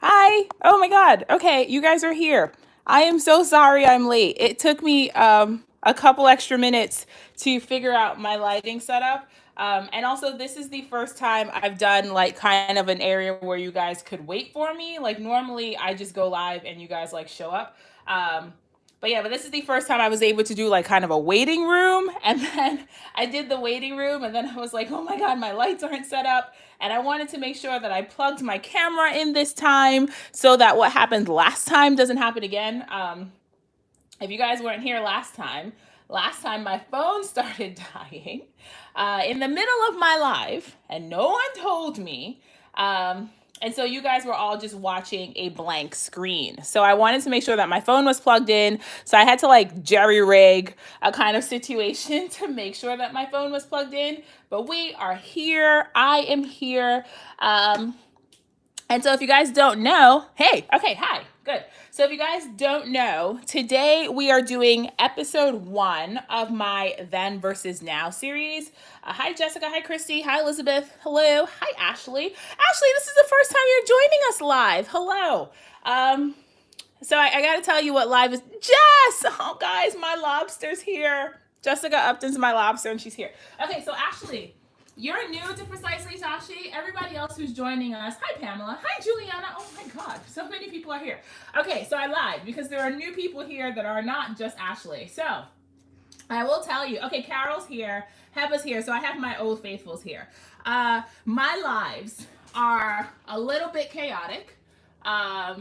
Hi. Oh my God. Okay, you guys are here. I am so sorry I'm late. It took me a couple extra minutes to figure out my lighting setup. And also, this is the first time I've done like kind of an area where you guys could wait for me. Like normally, I just go live and you guys like show up. Um, but this is the first time I was able to do like kind of a waiting room. And then I did the waiting room, and then I was like, oh my God, my lights aren't set up. And I wanted to make sure that I plugged my camera in this time so that what happened last time doesn't happen again. If you guys weren't here last time my phone started dying in the middle of my live, and no one told me. And so you guys were all just watching a blank screen. So I wanted to make sure that my phone was plugged in. So I had to like jerry rig a kind of situation to make sure that my phone was plugged in. But we are here. I am here. And so if you guys don't know, hey, okay, hi, good. So if you guys don't know, today we are doing episode 1 of my Then versus Now series. Hi, Jessica. Hi, Christy. Hi, Elizabeth. Hello. Hi, Ashley. Ashley, this is the first time you're joining us live. Hello. So I got to tell you what live is. Jess! Oh, guys, my lobster's here. Jessica Upton's my lobster, and she's here. Okay, so Ashley, you're new to Precisely Tashi. Everybody else who's joining us, hi Pamela, hi Juliana. Oh my God, so many people are here. Okay, so I lied because there are new people here that are not just Ashley. So I will tell you. Okay, Carol's here, Heba's here, so I have my old faithfuls here. My lives are a little bit chaotic. I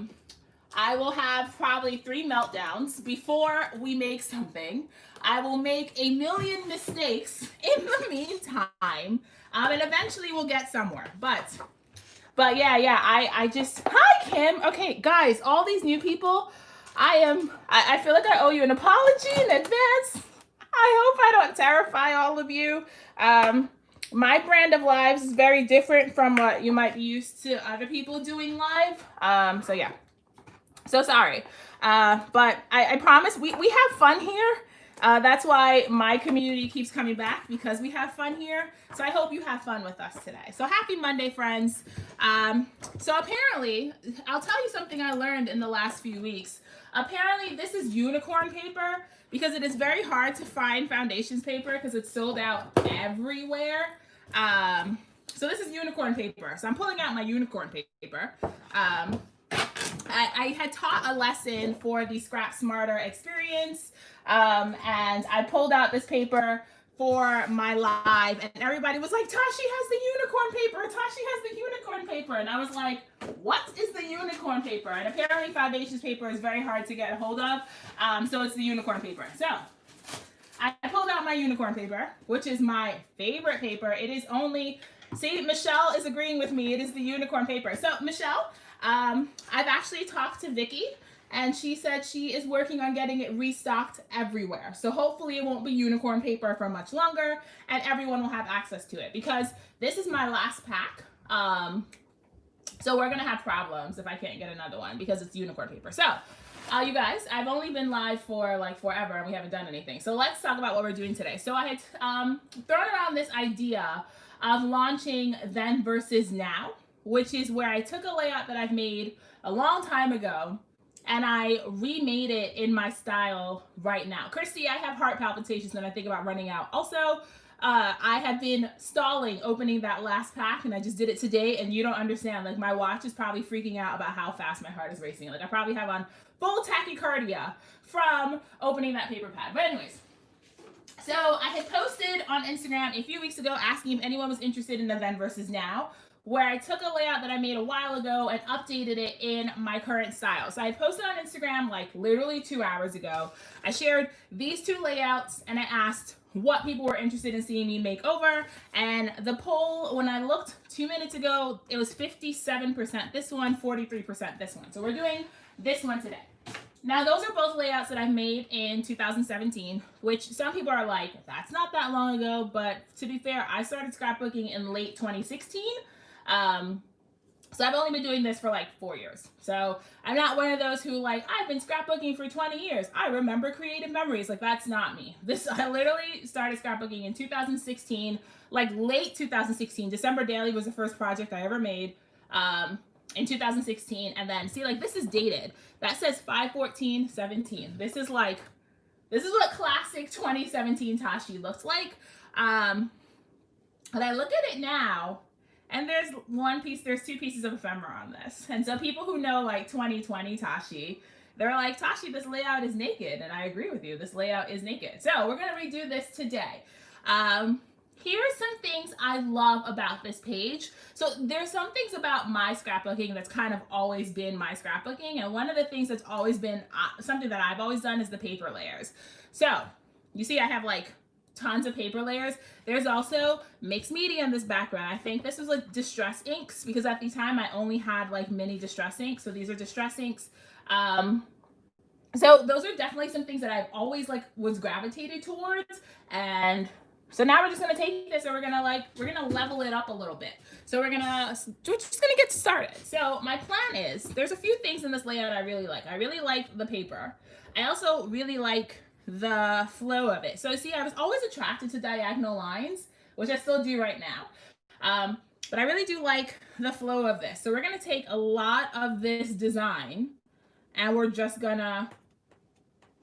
will have probably 3 meltdowns before we make something. I will make a million mistakes in the meantime, and eventually we'll get somewhere. I just, hi Kim. Okay, guys, all these new people, I feel like I owe you an apology in advance. I hope I don't terrify all of you. My brand of lives is very different from what you might be used to other people doing live. So sorry. But I promise we have fun here. That's why my community keeps coming back, because we have fun here. So I hope you have fun with us today. So happy Monday, friends. So apparently, I'll tell you something I learned in the last few weeks. Apparently, this is unicorn paper because it is very hard to find foundations paper because it's sold out everywhere. So this is unicorn paper. So I'm pulling out my unicorn paper. I had taught a lesson for the Scrap Smarter experience, and I pulled out this paper for my live, and everybody was like, Tashi has the unicorn paper, Tashi has the unicorn paper, and I was like, what is the unicorn paper? And apparently foundations paper is very hard to get a hold of, so it's the unicorn paper. So I pulled out my unicorn paper, which is my favorite paper. It is only, see, Michelle is agreeing with me, it is the unicorn paper. So Michelle, I've actually talked to Vicky, and she said she is working on getting it restocked everywhere. So hopefully it won't be unicorn paper for much longer, and everyone will have access to it, because this is my last pack. So we're gonna have problems if I can't get another one because it's unicorn paper. So, you guys, I've only been live for like forever and we haven't done anything. So let's talk about what we're doing today. So I had thrown around this idea of launching Then versus Now, which is where I took a layout that I've made a long time ago and I remade it in my style right now. Christy, I have heart palpitations when I think about running out. Also, I have been stalling opening that last pack, and I just did it today, and you don't understand. Like, my watch is probably freaking out about how fast my heart is racing. Like, I probably have on full tachycardia from opening that paper pad. But anyways, so I had posted on Instagram a few weeks ago asking if anyone was interested in the Then versus Now, where I took a layout that I made a while ago and updated it in my current style. So I posted on Instagram like literally 2 hours ago. I shared these 2 layouts and I asked what people were interested in seeing me make over. And the poll, when I looked 2 minutes ago, it was 57% this one, 43% this one. So we're doing this one today. Now, those are both layouts that I made in 2017, which some people are like, that's not that long ago. But to be fair, I started scrapbooking in late 2016. So I've only been doing this for like 4 years. So I'm not one of those who like, I've been scrapbooking for 20 years. I remember creative memories. Like, that's not me. I literally started scrapbooking in 2016, like late 2016. December Daily was the first project I ever made. in 2016. And then see, like, this is dated. That says 5/14/17. This is what classic 2017 Tashi looked like. And I look at it now, and there's two pieces of ephemera on this. And so people who know like 2020 Tashi, they're like, Tashi, this layout is naked. And I agree with you. This layout is naked. So we're going to redo this today. Here are some things I love about this page. So there's some things about my scrapbooking that's kind of always been my scrapbooking. And one of the things that's always been something that I've always done is the paper layers. So you see I have like tons of paper layers. There's also mixed media in this background. I think this was like distress inks because at the time I only had like mini distress inks. So these are distress inks. So those are definitely some things that I've always like was gravitated towards. And so now we're just gonna take this and we're gonna level it up a little bit. So we're just gonna get started. So my plan is there's a few things in this layout I really like. I really like the paper. I also really like the flow of it. So see, I was always attracted to diagonal lines, which I still do right now. But I really do like the flow of this. So we're gonna take a lot of this design and we're just gonna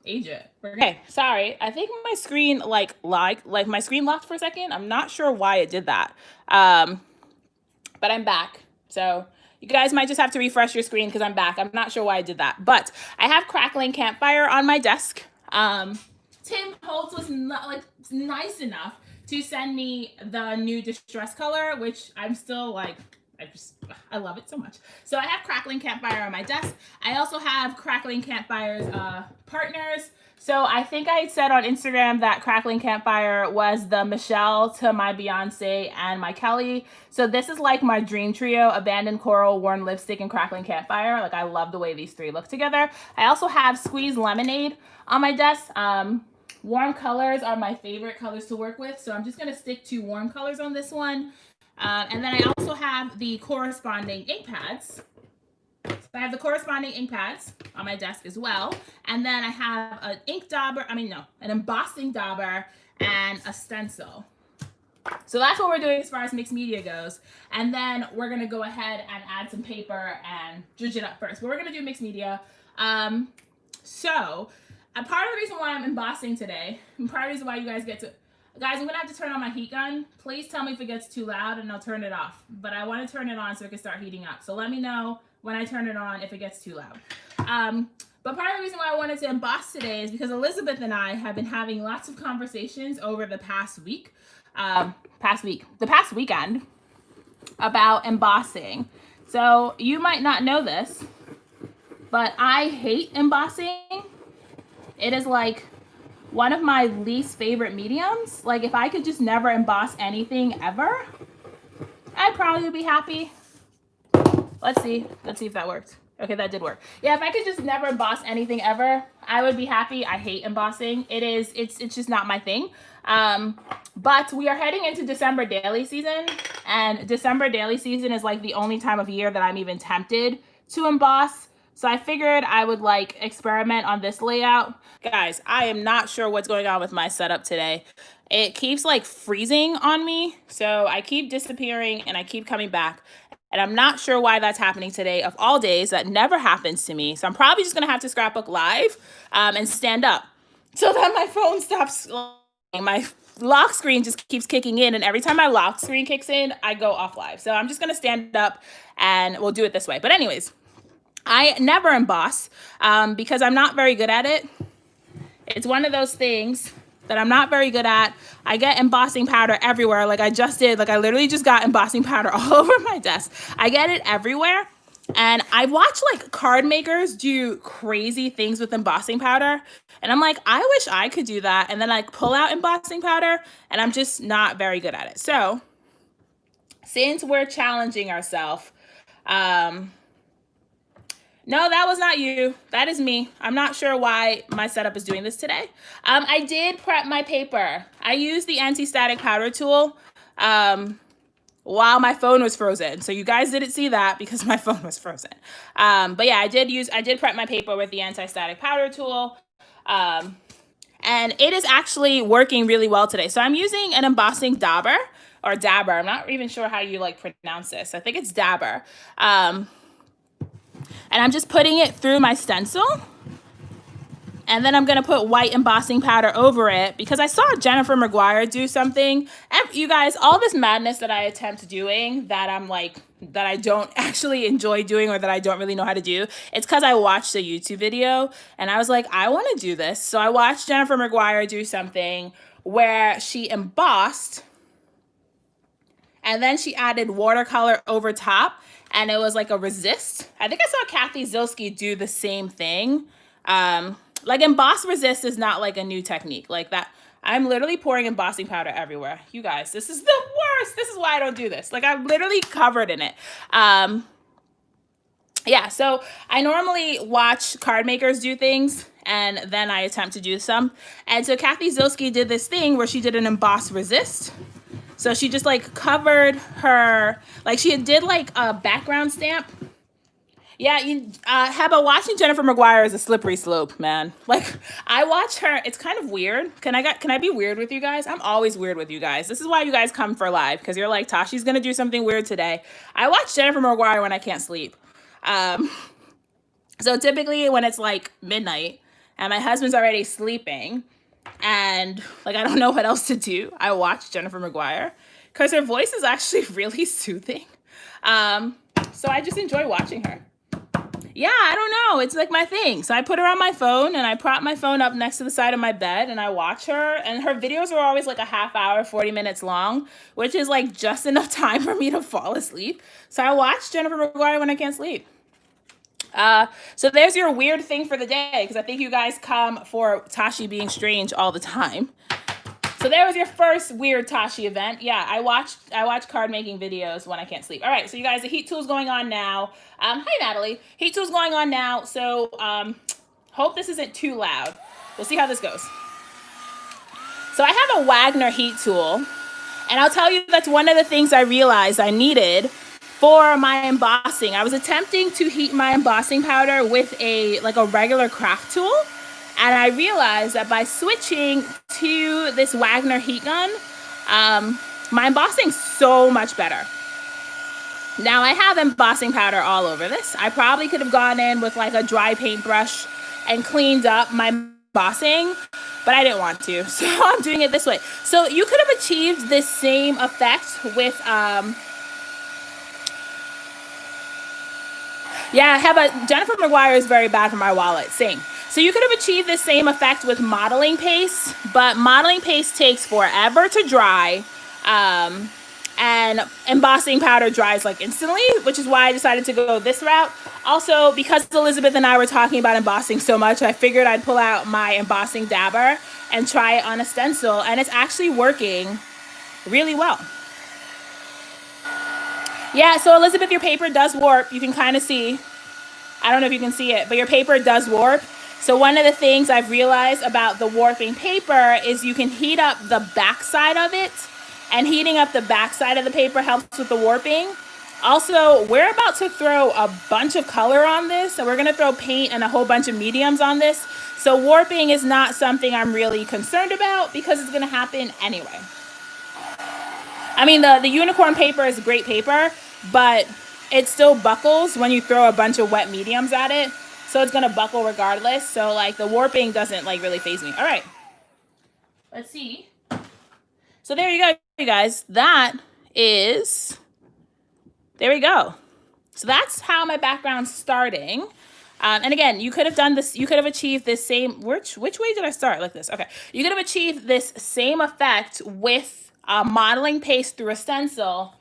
age it. Okay, sorry. I think my screen like my screen locked for a second. I'm not sure why it did that. But I'm back. So you guys might just have to refresh your screen because I'm back. I'm not sure why I did that. But I have Crackling Campfire on my desk. Tim Holtz was nice enough to send me the new distress color, which I'm still like, I love it so much. So I have Crackling Campfire on my desk. I also have Crackling Campfire's partners. So I think I said on Instagram that Crackling Campfire was the Michelle to my Beyonce and my Kelly. So this is like my dream trio: Abandoned Coral, Worn Lipstick, and Crackling Campfire. Like I love the way these three look together. I also have Squeezed Lemonade on my desk. Warm colors are my favorite colors to work with. So I'm just gonna stick to warm colors on this one. And then I also have the corresponding ink pads. So I have the corresponding ink pads on my desk as well. And then I have an embossing dauber and a stencil. So that's what we're doing as far as mixed media goes. And then we're gonna go ahead and add some paper and judge it up first. But we're gonna do mixed media. So part of the reason why I'm embossing today, and part of the reason why you guys Guys, I'm gonna have to turn on my heat gun. Please tell me if it gets too loud and I'll turn it off. But I wanna turn it on so it can start heating up. So let me know when I turn it on if it gets too loud. But part of the reason why I wanted to emboss today is because Elizabeth and I have been having lots of conversations over the past weekend about embossing. So you might not know this, but I hate embossing. It is like one of my least favorite mediums. Like if I could just never emboss anything ever, I'd probably be happy. Let's see if that worked. Okay, that did work. Yeah, if I could just never emboss anything ever, I would be happy. I hate embossing. It's just not my thing. But we are heading into December daily season, and December daily season is like the only time of year that I'm even tempted to emboss. So I figured I would like experiment on this layout. Guys, I am not sure what's going on with my setup today. It keeps like freezing on me. So I keep disappearing and I keep coming back. And I'm not sure why that's happening today. Of all days, that never happens to me. So I'm probably just gonna have to scrapbook live and stand up so that my phone stops. My lock screen just keeps kicking in. And every time my lock screen kicks in, I go off live. So I'm just gonna stand up and we'll do it this way. But anyways, I never emboss because I'm not very good at it. It's one of those things that I'm not very good at. I get embossing powder everywhere. Like I literally just got embossing powder all over my desk. I get it everywhere. And I watch like card makers do crazy things with embossing powder. And I'm like, I wish I could do that. And then I pull out embossing powder and I'm just not very good at it. So since we're challenging ourselves, no, that was not you. That is me. I'm not sure why my setup is doing this today. I did prep my paper. I used the anti-static powder tool while my phone was frozen. So you guys didn't see that because my phone was frozen. But yeah, I did prep my paper with the anti-static powder tool. And it is actually working really well today. So I'm using an embossing dauber or dabber. I'm not even sure how you like pronounce this. I think it's dabber. and I'm just putting it through my stencil. And then I'm going to put white embossing powder over it because I saw Jennifer Maguire do something. And you guys, all this madness that I attempt doing that I'm like, that I don't actually enjoy doing or that I don't really know how to do, it's because I watched a YouTube video and I was like, I want to do this. So I watched Jennifer Maguire do something where she embossed and then she added watercolor over top and it was like a resist. I think I saw Kathy Zilski do the same thing. Like emboss resist is not like a new technique like that. I'm literally pouring embossing powder everywhere. You guys, this is the worst. This is why I don't do this. Like I'm literally covered in it. Yeah, so I normally watch card makers do things and then I attempt to do some. And so Kathy Zilski did this thing where she did an emboss resist. So she just like covered her, like she did like a background stamp. Yeah, how about watching Jennifer Maguire is a slippery slope, man. Like I watch her, it's kind of weird. Can I be weird with you guys? I'm always weird with you guys. This is why you guys come for live, because you're like, Tashi's gonna do something weird today. I watch Jennifer Maguire when I can't sleep. So typically when it's like midnight and my husband's already sleeping and like I don't know what else to do, I watch Jennifer Maguire because her voice is actually really soothing. So I just enjoy watching her. Yeah, I don't know. It's like my thing. So I put her on my phone and I prop my phone up next to the side of my bed and I watch her. And her videos are always like a half hour, 40 minutes long, which is like just enough time for me to fall asleep. So I watch Jennifer Maguire when I can't sleep. So there's your weird thing for the day, because I think you guys come for Tashi being strange all the time. So there was your first weird Tashi event. Yeah, I watch card making videos when I can't sleep. All right, so you guys, the heat tool's going on now. Hi, Natalie. Heat tool's going on now. So hope this isn't too loud. We'll see how this goes. So I have a Wagner heat tool, and I'll tell you that's one of the things I realized I needed for my embossing. I was attempting to heat my embossing powder with a regular craft tool. And I realized that by switching to this Wagner heat gun, my embossing's so much better. Now I have embossing powder all over this. I probably could have gone in with like a dry paintbrush and cleaned up my embossing, but I didn't want to. So I'm doing it this way. So you could have achieved this same effect with, Jennifer Maguire is very bad for my wallet. Same. So you could have achieved the same effect with modeling paste, but modeling paste takes forever to dry, and embossing powder dries like instantly, which is why I decided to go this route. Also, because Elizabeth and I were talking about embossing so much, I figured I'd pull out my embossing dabber and try it on a stencil, and it's actually working really well. Yeah, so Elizabeth, your paper does warp. You can kind of see. I don't know if you can see it, but your paper does warp. So one of the things I've realized about the warping paper is you can heat up the backside of it, and heating up the backside of the paper helps with the warping. Also, we're about to throw a bunch of color on this, so we're going to throw paint and a whole bunch of mediums on this. So warping is not something I'm really concerned about because it's going to happen anyway. I mean, the unicorn paper is great paper, but it still buckles when you throw a bunch of wet mediums at it. So it's going to buckle regardless. So like the warping doesn't like really faze me. All right. Let's see. So there you go, you guys. That is, there we go. So that's how my background's starting. And again, you could have done this, you could have achieved this same, which way did I start like this? Okay. You could have achieved this same effect with modeling paste through a stencil,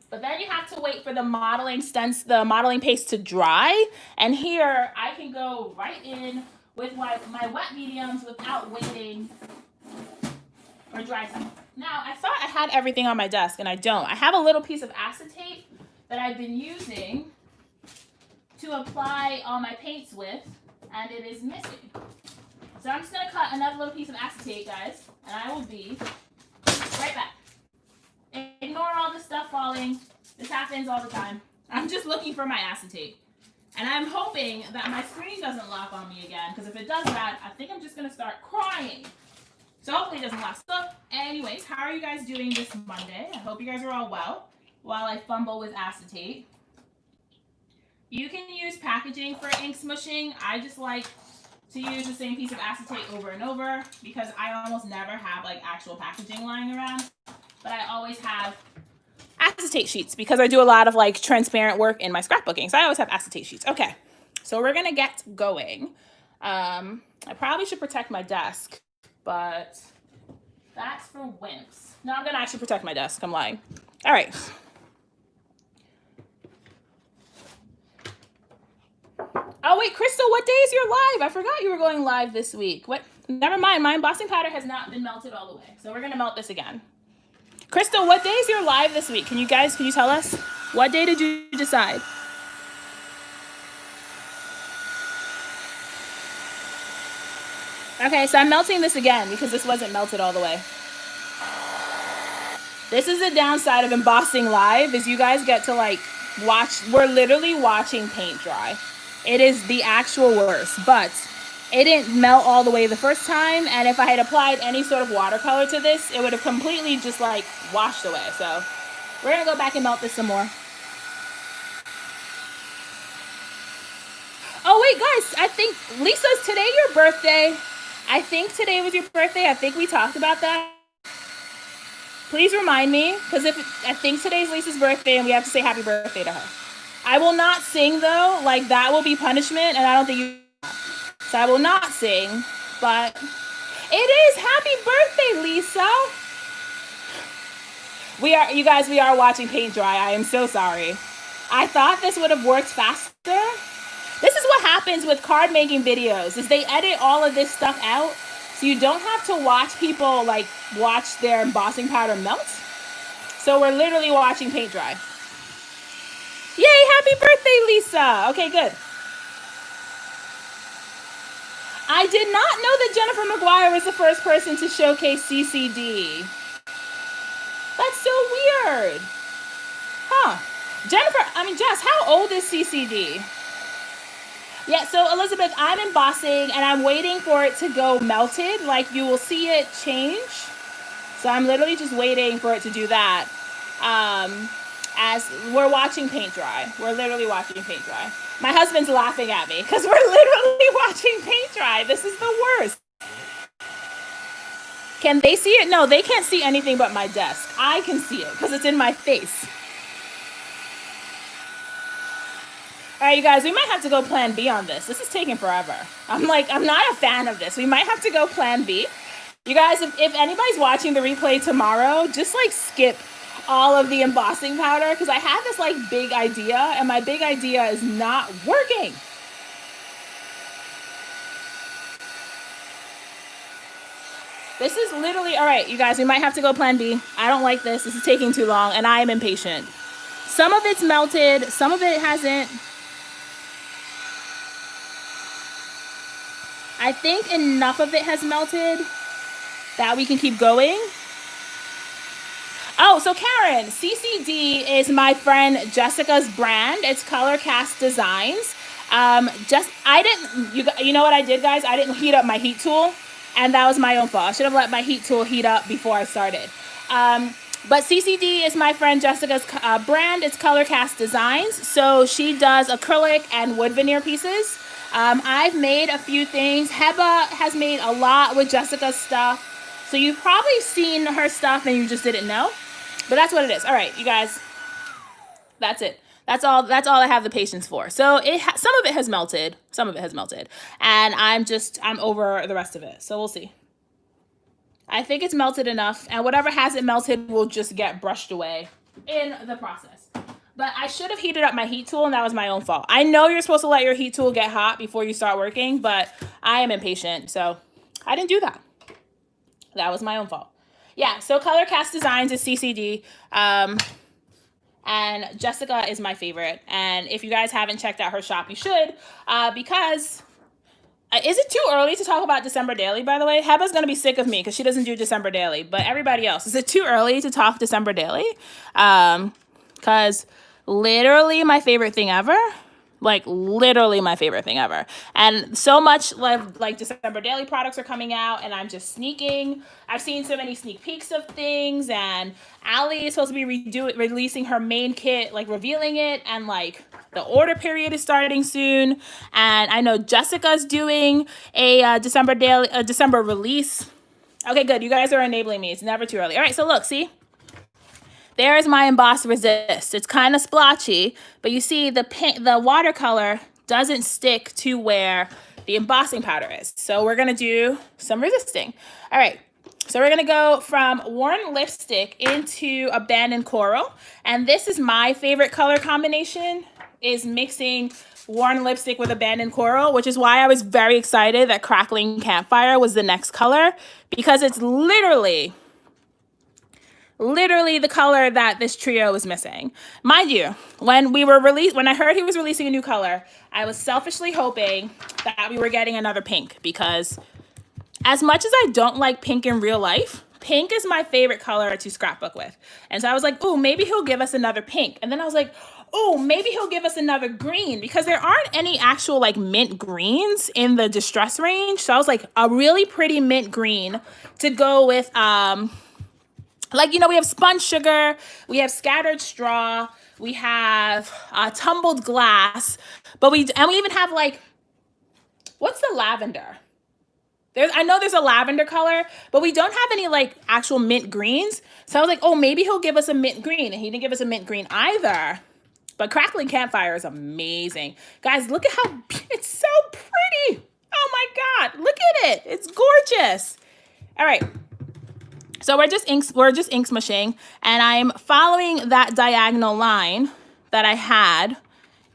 but then you have to wait for the modeling paste to dry. And here I can go right in with my wet mediums without waiting for dry time. Now, I thought I had everything on my desk, and I don't. I have a little piece of acetate that I've been using to apply all my paints with, and it is missing. So I'm just going to cut another little piece of acetate, guys, and I will be right back. Ignore all this stuff falling. This happens all the time. I'm just looking for my acetate. And I'm hoping that my screen doesn't lock on me again, because if it does that, I think I'm just going to start crying. So hopefully it doesn't lock. So anyways, how are you guys doing this Monday? I hope you guys are all well while I fumble with acetate. You can use packaging for ink smushing. I just like to use the same piece of acetate over and over because I almost never have like actual packaging lying around, but I always have acetate sheets because I do a lot of like transparent work in my scrapbooking. So I always have acetate sheets. Okay, so we're gonna get going. I probably should protect my desk, but that's for wimps. No, I'm gonna actually protect my desk. I'm lying. All right. Oh wait, Crystal, what day is your live? I forgot you were going live this week. What? Never mind. My embossing powder has not been melted all the way, so we're gonna melt this again. Crystal, what day is your live this week? Can you tell us? What day did you decide? Okay, so I'm melting this again because this wasn't melted all the way. This is the downside of embossing live is you guys get to like watch. We're literally watching paint dry. It is the actual worst, but it didn't melt all the way the first time, and if I had applied any sort of watercolor to this, it would have completely just like washed away. So we're gonna go back and melt this some more. Oh wait, guys, I think Lisa's today your birthday. I think today was your birthday. I think we talked about that. Please remind me, because I think today's Lisa's birthday and we have to say happy birthday to her. I will not sing though, like that will be punishment, and I don't think you. So I will not sing, but it is happy birthday, Lisa. You guys, we are watching paint dry. I am so sorry. I thought this would have worked faster. This is what happens with card making videos, is they edit all of this stuff out, so you don't have to watch people like watch their embossing powder melt. So we're literally watching paint dry. Yay, happy birthday, Lisa. Okay, good. I did not know that Jennifer McGuire was the first person to showcase CCD. That's so weird. Huh. Jess, how old is CCD? Yeah, so Elizabeth, I'm embossing and I'm waiting for it to go melted. Like you will see it change. So I'm literally just waiting for it to do that. As we're watching paint dry. We're literally watching paint dry. My husband's laughing at me because we're literally watching paint dry. This is the worst. Can they see it? No, they can't see anything but my desk. I can see it because it's in my face. All right, you guys, we might have to go plan B on this. This is taking forever. I'm not a fan of this. We might have to go plan B. You guys, if anybody's watching the replay tomorrow, just like skip all of the embossing powder because I have this like big idea and my big idea is not working. This is literally, all right, you guys, we might have to go plan B. I don't like this. This is taking too long and I am impatient. Some of it's melted, some of it hasn't. I think enough of it has melted that we can keep going. Oh, so Karen, CCD is my friend Jessica's brand. It's Color Cast Designs. You know what I did, guys? I didn't heat up my heat tool, and that was my own fault. I should have let my heat tool heat up before I started. But CCD is my friend Jessica's brand. It's Color Cast Designs. So she does acrylic and wood veneer pieces. I've made a few things. Heba has made a lot with Jessica's stuff. So you've probably seen her stuff and you just didn't know. But that's what it is. All right, you guys. That's it. That's all I have the patience for. So some of it has melted. Some of it has melted. And I'm over the rest of it. So we'll see. I think it's melted enough. And whatever hasn't melted will just get brushed away in the process. But I should have heated up my heat tool, and that was my own fault. I know you're supposed to let your heat tool get hot before you start working, but I am impatient, so I didn't do that. That was my own fault. Yeah, so Color Cast Designs is CCD, and Jessica is my favorite. And if you guys haven't checked out her shop, you should, because... is it too early to talk about December Daily, by the way? Heba's going to be sick of me because she doesn't do December Daily, but everybody else. Is it too early to talk December Daily? Because... literally my favorite thing ever. Like literally my favorite thing ever. And so much like December daily products are coming out and I'm just sneaking. I've seen so many sneak peeks of things, and Allie is supposed to be releasing her main kit, like revealing it, and like the order period is starting soon. And I know Jessica's doing a December release. Okay, good. You guys are enabling me. It's never too early. All right, so look, see? There's my Emboss Resist. It's kind of splotchy, but you see the watercolor doesn't stick to where the embossing powder is. So we're gonna do some resisting. All right, so we're gonna go from Worn Lipstick into Abandoned Coral. And this is my favorite color combination, is mixing Worn Lipstick with Abandoned Coral, which is why I was very excited that Crackling Campfire was the next color, because it's literally the color that this trio was missing. Mind you, when I heard he was releasing a new color, I was selfishly hoping that we were getting another pink, because as much as I don't like pink in real life, pink is my favorite color to scrapbook with. And so I was like, oh, maybe he'll give us another pink. And then I was like, oh, maybe he'll give us another green, because there aren't any actual like mint greens in the distress range. So I was like, a really pretty mint green to go with, like, you know, we have Sponge Sugar, we have Scattered Straw, we have Tumbled Glass, but we even have like, what's the lavender? I know there's a lavender color, but we don't have any like actual mint greens. So I was like, oh, maybe he'll give us a mint green, and he didn't give us a mint green either. But Crackling Campfire is amazing. Guys, look at how, it's so pretty. Oh my God, look at it. It's gorgeous. All right. So we're just ink smooshing, and I'm following that diagonal line that I had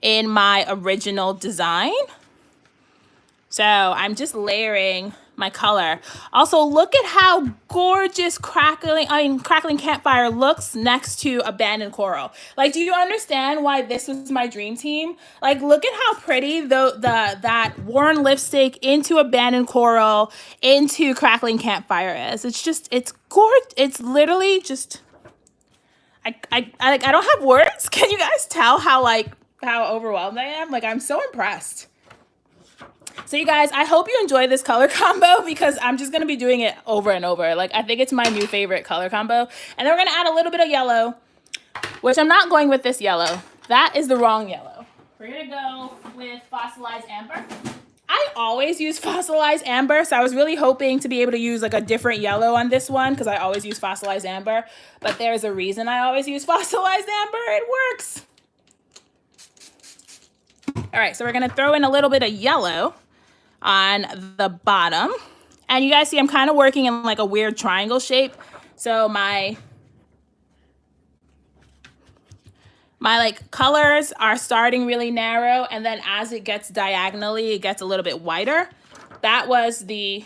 in my original design. So I'm just layering my color. Also, look at how gorgeous Crackling Campfire looks next to Abandoned Coral. Like, do you understand why this was my dream team? Like, look at how pretty that Worn Lipstick into Abandoned Coral into Crackling Campfire is. It's just, it's gorgeous. It's literally just, I don't have words. Can you guys tell how overwhelmed I am? Like, I'm so impressed. So you guys, I hope you enjoy this color combo, because I'm just going to be doing it over and over. Like, I think it's my new favorite color combo. And then we're going to add a little bit of yellow, which I'm not going with this yellow. That is the wrong yellow. We're going to go with Fossilized Amber. I always use Fossilized Amber, so I was really hoping to be able to use like a different yellow on this one, because I always use Fossilized Amber. But there's a reason I always use Fossilized Amber. It works. All right, so we're going to throw in a little bit of yellow on the bottom, and you guys see I'm kind of working in like a weird triangle shape. So my like colors are starting really narrow, and then as it gets diagonally, it gets a little bit wider. That was the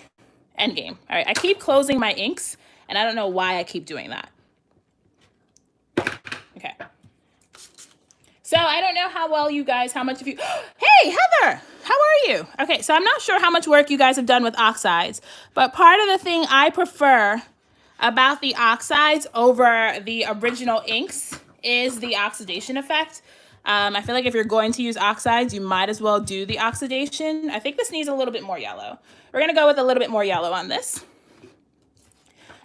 end game. All right, I keep closing my inks, and I don't know why I keep doing that. Okay. So I don't know how much of you, hey, Heather, how are you? Okay, so I'm not sure how much work you guys have done with oxides, but part of the thing I prefer about the oxides over the original inks is the oxidation effect. I feel like if you're going to use oxides, you might as well do the oxidation. I think this needs a little bit more yellow. We're gonna go with a little bit more yellow on this.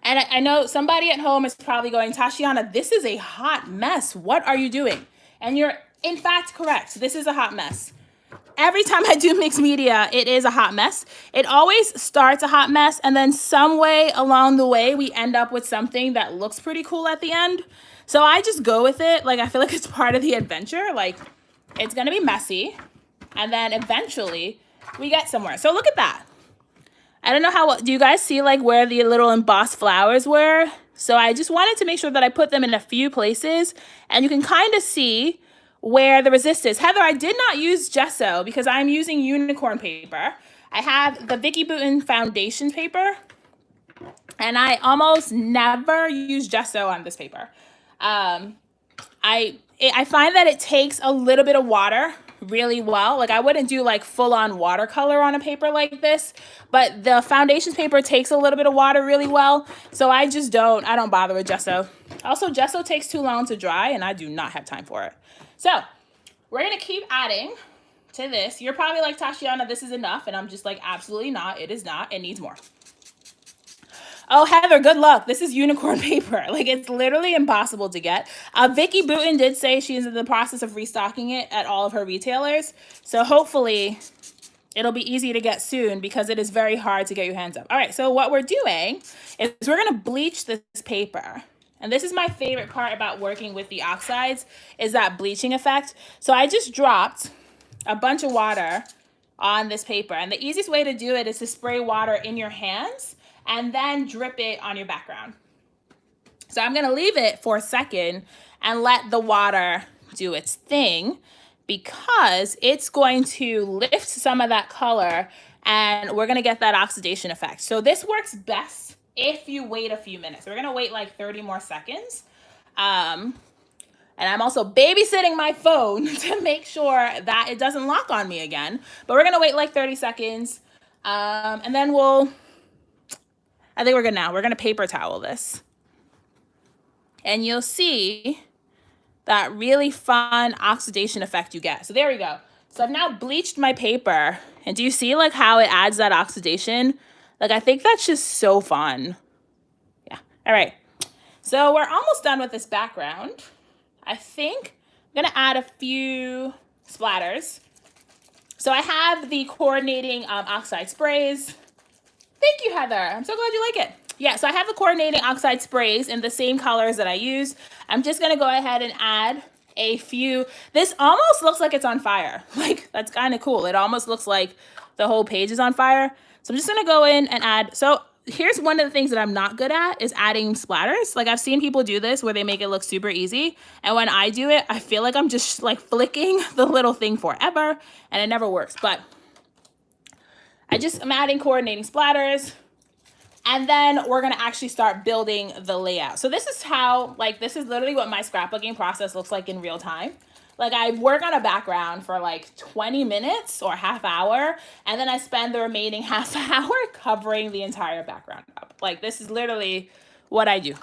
And I know somebody at home is probably going, Tashiana, this is a hot mess. What are you doing? And you're, in fact, correct. This is a hot mess. Every time I do mixed media, it is a hot mess. It always starts a hot mess, and then some way along the way, we end up with something that looks pretty cool at the end. So I just go with it. Like, I feel like it's part of the adventure. Like, it's going to be messy, and then eventually we get somewhere. So look at that. I don't know do you guys see like where the little embossed flowers were? So I just wanted to make sure that I put them in a few places, and you can kind of see where the resist is. Heather, I did not use gesso because I'm using unicorn paper. I have the Vicky Boutin foundation paper, and I almost never use gesso on this paper. I find that it takes a little bit of water really well. Like, I wouldn't do like full-on watercolor on a paper like this, but the foundation paper takes a little bit of water really well. So I don't bother with gesso. Also, gesso takes too long to dry, and I do not have time for it. So we're gonna keep adding to this. You're probably like, Tashiana, this is enough. And I'm just like, absolutely not. It is not. It needs more. Oh, Heather, good luck. This is unicorn paper. Like, it's literally impossible to get. Vicky Booten did say she's in the process of restocking it at all of her retailers. So hopefully it'll be easy to get soon because it is very hard to get your hands up. All right, so what we're doing is we're going to bleach this paper. And this is my favorite part about working with the oxides is that bleaching effect. So I just dropped a bunch of water on this paper. And the easiest way to do it is to spray water in your hands and then drip it on your background. So I'm gonna leave it for a second and let the water do its thing because it's going to lift some of that color and we're gonna get that oxidation effect. So this works best if you wait a few minutes. We're gonna wait like 30 more seconds. And I'm also babysitting my phone to make sure that it doesn't lock on me again. But we're gonna wait like 30 seconds and then I think we're good now. We're gonna paper towel this. And you'll see that really fun oxidation effect you get. So there we go. So I've now bleached my paper. And do you see like how it adds that oxidation? Like, I think that's just so fun. Yeah, all right. So we're almost done with this background. I think I'm gonna add a few splatters. So I have the coordinating oxide sprays. Thank you, Heather. I'm so glad you like it. Yeah, so I have the coordinating oxide sprays in the same colors that I use. I'm just gonna go ahead and add a few. This almost looks like it's on fire. Like, that's kind of cool. It almost looks like the whole page is on fire. So I'm just gonna go in and add. So here's one of the things that I'm not good at is adding splatters. Like, I've seen people do this where they make it look super easy. And when I do it, I feel like I'm just like flicking the little thing forever and it never works. But I'm adding coordinating splatters. And then we're gonna actually start building the layout. So this is how, like, this is literally what my scrapbooking process looks like in real time. Like, I work on a background for like 20 minutes or half hour, and then I spend the remaining half hour covering the entire background up. Like, this is literally what I do.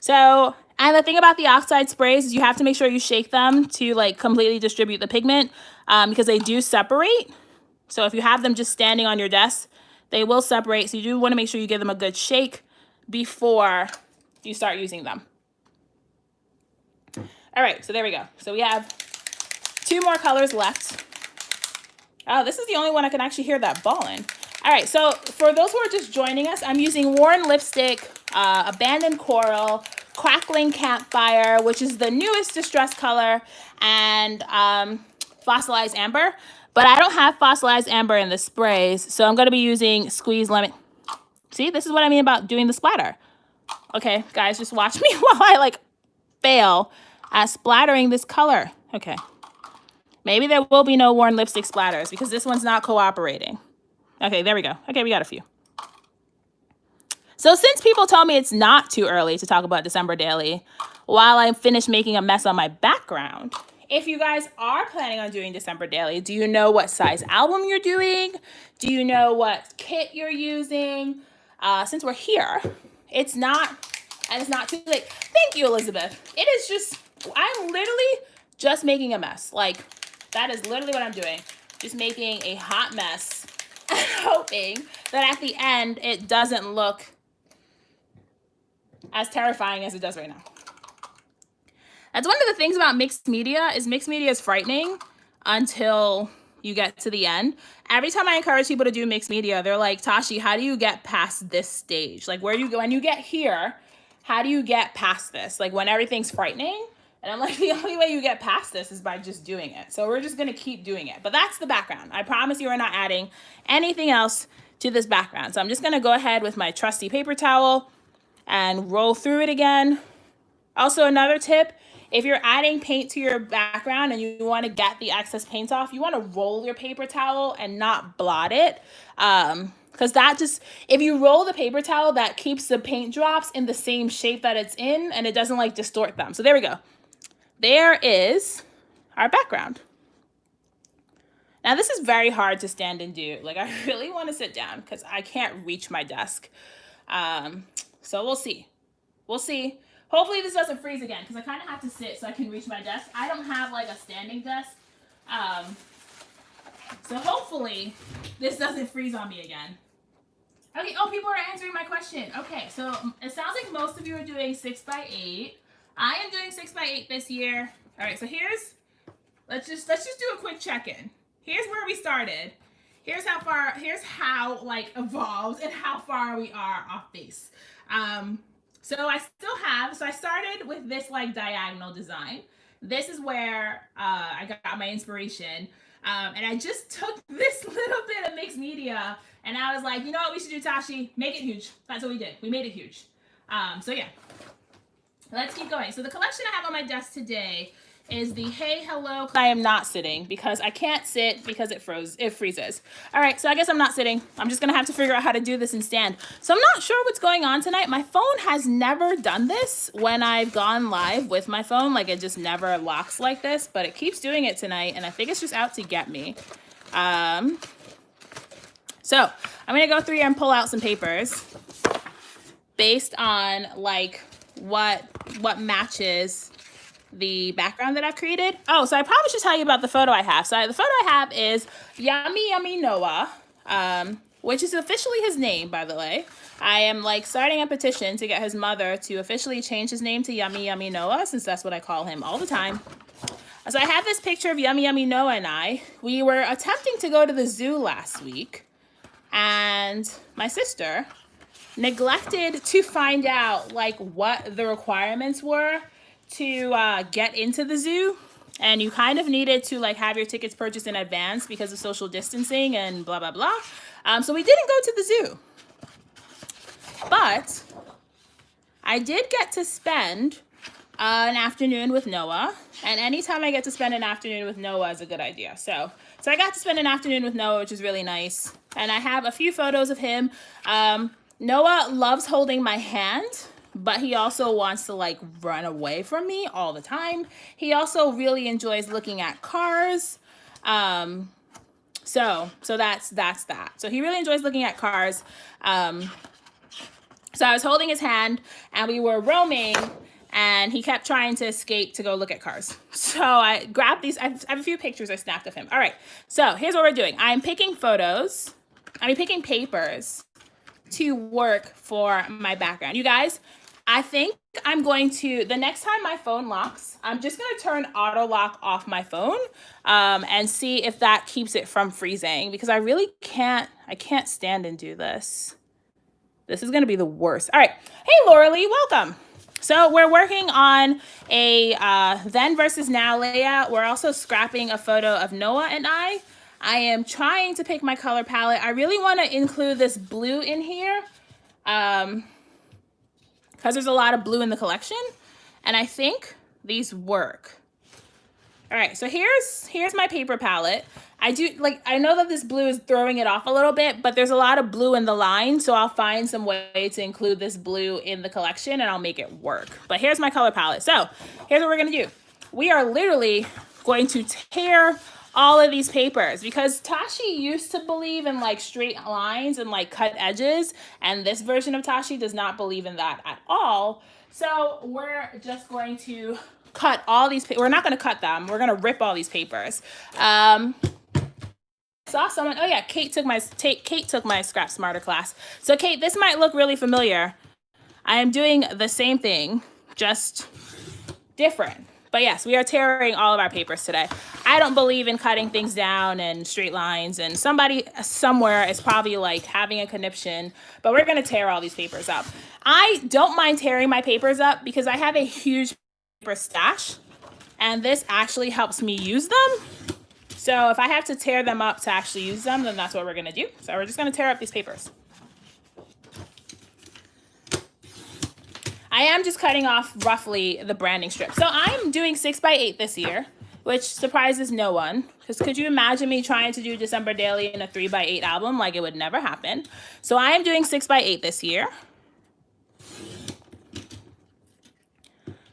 So, and the thing about the oxide sprays is you have to make sure you shake them to like completely distribute the pigment because they do separate. So if you have them just standing on your desk, they will separate. So you do want to make sure you give them a good shake before you start using them. All right, so there we go. So we have 2 more colors left. Oh, this is the only one I can actually hear that ball in. All right, so for those who are just joining us, I'm using Worn Lipstick, Abandoned Coral, Crackling Campfire, which is the newest distress color, and Fossilized Amber. But I don't have Fossilized Amber in the sprays, so I'm going to be using Squeeze Lemon. See, this is what I mean about doing the splatter. Okay, guys, just watch me while I like fail at splattering this color. Okay. Maybe there will be no Worn Lipstick splatters because this one's not cooperating. Okay, there we go. Okay, we got a few. So since people told me it's not too early to talk about December Daily, while I finish making a mess on my background, if you guys are planning on doing December Daily, do you know what size album you're doing? Do you know what kit you're using? Since we're here, it's not too late. Thank you, Elizabeth. It is just, I'm literally just making a mess. Like, that is literally what I'm doing. Just making a hot mess and hoping that at the end, it doesn't look as terrifying as it does right now. That's one of the things about mixed media is frightening until you get to the end. Every time I encourage people to do mixed media, they're like, Tashi, how do you get past this stage? Like, when you get here, how do you get past this? Like, when everything's frightening. And I'm like, the only way you get past this is by just doing it. So we're just gonna keep doing it. But that's the background. I promise you we're not adding anything else to this background. So I'm just gonna go ahead with my trusty paper towel and roll through it again. Also, another tip, if you're adding paint to your background and you want to get the excess paint off, you want to roll your paper towel and not blot it. Because that just, if you roll the paper towel, that keeps the paint drops in the same shape that it's in and it doesn't like distort them. So there we go. There is our background. Now this is very hard to stand and do. Like, I really want to sit down because I can't reach my desk. So we'll see. We'll see. Hopefully this doesn't freeze again because I kind of have to sit so I can reach my desk. I don't have like a standing desk. So hopefully this doesn't freeze on me again. Okay, oh, people are answering my question. Okay, so it sounds like most of you are doing 6x8. I am doing 6x8 this year. All right, so let's just do a quick check-in. Here's where we started. Here's how like evolved and how far we are off base. So I started with this like diagonal design. This is where I got my inspiration. And I just took this little bit of mixed media and I was like, you know what we should do, Tashi? Make it huge. That's what we did. We made it huge. So yeah, let's keep going. So the collection I have on my desk today is the Hey Hello. I am not sitting because I can't sit because it freezes. All right, so I guess I'm not sitting. I'm just gonna have to figure out how to do this and stand. So I'm not sure what's going on tonight. My phone has never done this when I've gone live with my phone. Like it just never locks like this, but it keeps doing it tonight and I think it's just out to get me. So I'm gonna go through here and pull out some papers based on like what matches the background that I've created. Oh, so I probably should tell you about the photo I have. So the photo I have is Yummy Yummy Noah, which is officially his name, by the way. I am like starting a petition to get his mother to officially change his name to Yummy Yummy Noah, since that's what I call him all the time. So I have this picture of Yummy Yummy Noah and I. We were attempting to go to the zoo last week, and my sister neglected to find out like what the requirements were to get into the zoo, and you kind of needed to like have your tickets purchased in advance because of social distancing and blah blah blah. So we didn't go to the zoo, but I did get to spend an afternoon with Noah, and anytime I get to spend an afternoon with Noah is a good idea. So I got to spend an afternoon with Noah, which is really nice, and I have a few photos of him. Noah loves holding my hand, but he also wants to like run away from me all the time. He also really enjoys looking at cars. So that's that. So he really enjoys looking at cars. So I was holding his hand and we were roaming and he kept trying to escape to go look at cars. So I grabbed these. I have a few pictures I snapped of him. All right, so here's what we're doing. I'm picking papers to work for my background. You guys, I think I'm going to, the next time my phone locks, I'm just going to turn auto lock off my phone and see if that keeps it from freezing, because I really can't stand and do this. This is going to be the worst. All right. Hey, Laura Lee, welcome. So we're working on a then versus now layout. We're also scrapping a photo of Noah and I. I am trying to pick my color palette. I really want to include this blue in here because there's a lot of blue in the collection, and I think these work. All right, so here's my paper palette. I know that this blue is throwing it off a little bit, but there's a lot of blue in the line, so I'll find some way to include this blue in the collection and I'll make it work. But here's my color palette. So here's what we're gonna do. We are literally going to tear all of these papers because Tashi used to believe in like straight lines and like cut edges, and this version of Tashi does not believe in that at all. So we're just going to cut all these we're not going to cut them, we're going to rip all these papers. Saw someone, oh yeah, Kate took my Scrap Smarter class. So Kate, this might look really familiar. I am doing the same thing, just different. But yes, we are tearing all of our papers today. I don't believe in cutting things down and straight lines, and somebody somewhere is probably like having a conniption, but we're gonna tear all these papers up. I don't mind tearing my papers up because I have a huge paper stash, and this actually helps me use them. So if I have to tear them up to actually use them, then that's what we're gonna do. So we're just gonna tear up these papers. I am just cutting off roughly the branding strip. So I'm doing 6x8 this year, which surprises no one. Because could you imagine me trying to do December Daily in a 3x8 album? Like, it would never happen. So I am doing 6x8 this year.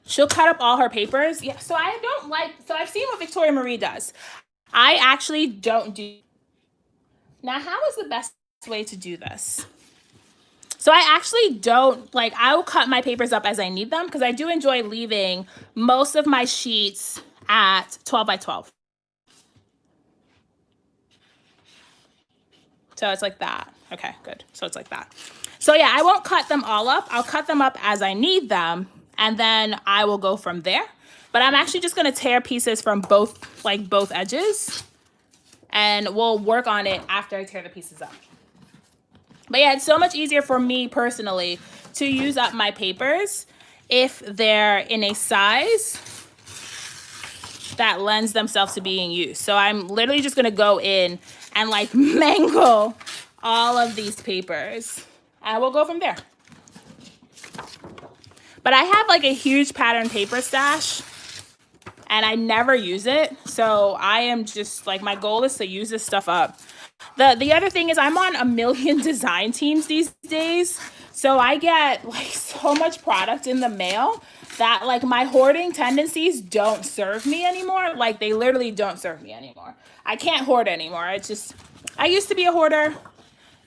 She'll cut up all her papers. Yeah, so I've seen what Victoria Marie does. I actually don't do. Now, how is the best way to do this? So I actually don't, I'll cut my papers up as I need them because I do enjoy leaving most of my sheets at 12 by 12. So it's like that. Okay, good. So it's like that. So yeah, I won't cut them all up. I'll cut them up as I need them, and then I will go from there. But I'm actually just gonna tear pieces from both edges, and we'll work on it after I tear the pieces up. But yeah, it's so much easier for me personally to use up my papers if they're in a size that lends themselves to being used. So I'm literally just gonna go in and like mangle all of these papers, and we'll go from there. But I have like a huge pattern paper stash, and I never use it. So I am just like, my goal is to use this stuff up. The other thing is I'm on a million design teams these days. So I get like so much product in the mail that like my hoarding tendencies don't serve me anymore. Like they literally don't serve me anymore. I can't hoard anymore. It's just, I used to be a hoarder,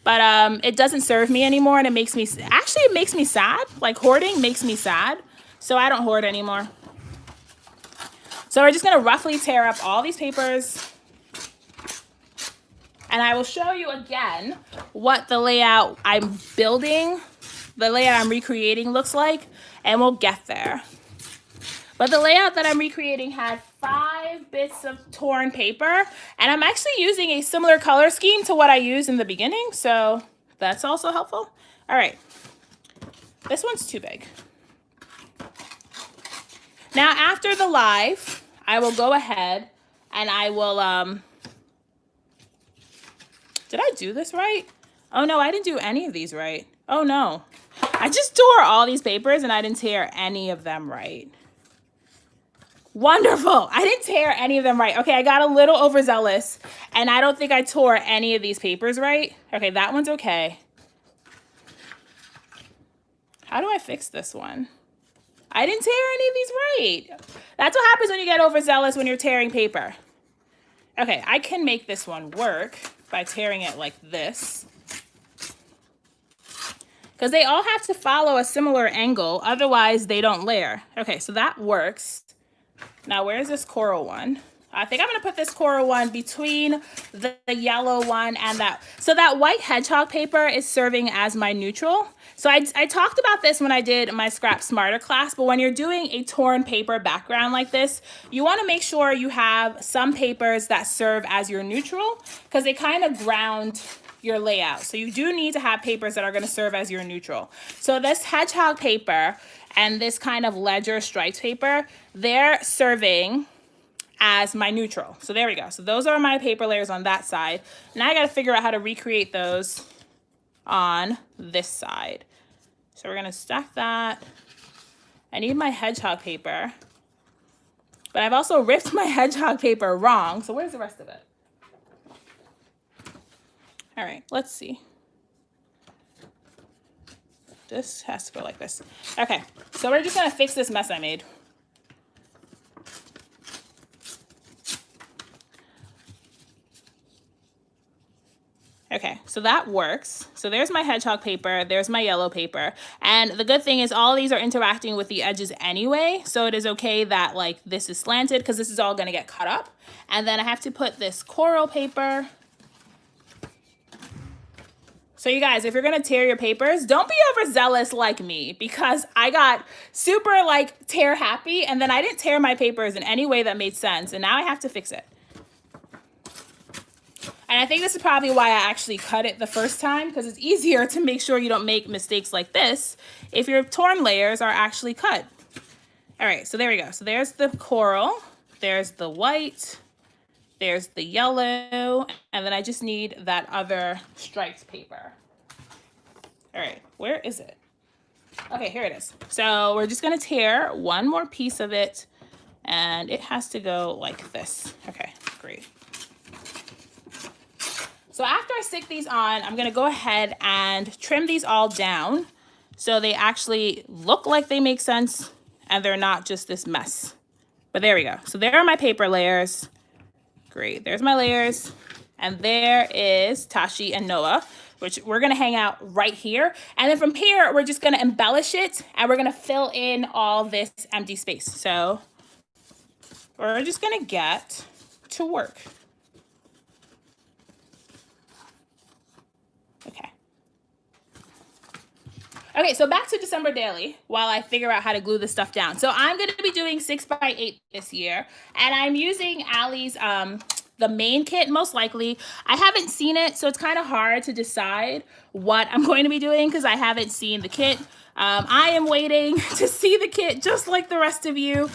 but it doesn't serve me anymore, and it makes me, actually it makes me sad. Like hoarding makes me sad. So I don't hoard anymore. So we're just gonna roughly tear up all these papers, and I will show you again what the layout I'm building, the layout I'm recreating looks like, and we'll get there. But the layout that I'm recreating had 5 bits of torn paper, and I'm actually using a similar color scheme to what I used in the beginning, so that's also helpful. All right, this one's too big. Now, after the live, I will go ahead and I will, did I do this right? Oh no, I didn't do any of these right. Oh no. I just tore all these papers and I didn't tear any of them right. Wonderful. I didn't tear any of them right. Okay, I got a little overzealous and I don't think I tore any of these papers right. Okay, that one's okay. How do I fix this one? I didn't tear any of these right. That's what happens when you get overzealous when you're tearing paper. Okay, I can make this one work by tearing it like this. Because they all have to follow a similar angle, otherwise they don't layer. Okay, so that works. Now where's this coral one? I think I'm gonna put this coral one between the yellow one and that. So that white hedgehog paper is serving as my neutral. So I talked about this when I did my Scrap Smarter class, but when you're doing a torn paper background like this, you wanna make sure you have some papers that serve as your neutral because they kind of ground your layout. So you do need to have papers that are gonna serve as your neutral. So this hedgehog paper and this kind of ledger striped paper, they're serving as my neutral. So there we go. So those are my paper layers on that side. Now I got to figure out how to recreate those on this side. So we're going to stack that. I need my hedgehog paper, but I've also ripped my hedgehog paper wrong. So where's the rest of it? All right, let's see. This has to go like this. Okay, so we're just going to fix this mess I made. Okay, so that works. So there's my hedgehog paper, there's my yellow paper. And the good thing is all these are interacting with the edges anyway. So it is okay that like this is slanted because this is all gonna get cut up. And then I have to put this coral paper. So you guys, if you're gonna tear your papers, don't be overzealous like me because I got super like tear happy and then I didn't tear my papers in any way that made sense. And now I have to fix it. And I think this is probably why I actually cut it the first time because it's easier to make sure you don't make mistakes like this if your torn layers are actually cut. All right, so there we go. So there's the coral, there's the white, there's the yellow, and then I just need that other striped paper. All right, where is it? Okay, here it is. So we're just gonna tear one more piece of it and it has to go like this. Okay, great. So after I stick these on, I'm gonna go ahead and trim these all down so they actually look like they make sense and they're not just this mess. But there we go. So there are my paper layers. Great, there's my layers. And there is Tashi and Noah, which we're gonna hang out right here. And then from here, we're just gonna embellish it and we're gonna fill in all this empty space. So we're just gonna get to work. Okay, so back to December Daily while I figure out how to glue this stuff down. So I'm going to be doing 6x8 this year, and I'm using Allie's the main kit most likely. I haven't seen it, so it's kind of hard to decide what I'm going to be doing because I haven't seen the kit. I am waiting to see the kit just like the rest of you.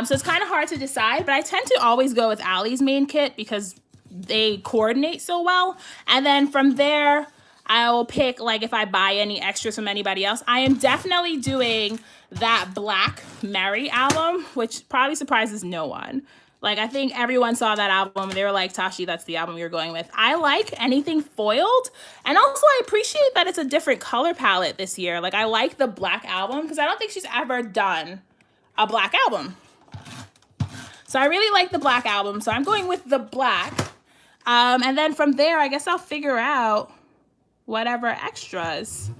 So it's kind of hard to decide, but I tend to always go with Allie's main kit because they coordinate so well. And then from there, I'll pick like if I buy any extras from anybody else. I am definitely doing that Black Mary album, which probably surprises no one. Like, I think everyone saw that album and they were like, Tashi, that's the album you're going with. I like anything foiled. And also I appreciate that it's a different color palette this year. Like, I like the black album because I don't think she's ever done a black album. So I really like the black album. So I'm going with the black. And then from there, I guess I'll figure out whatever extras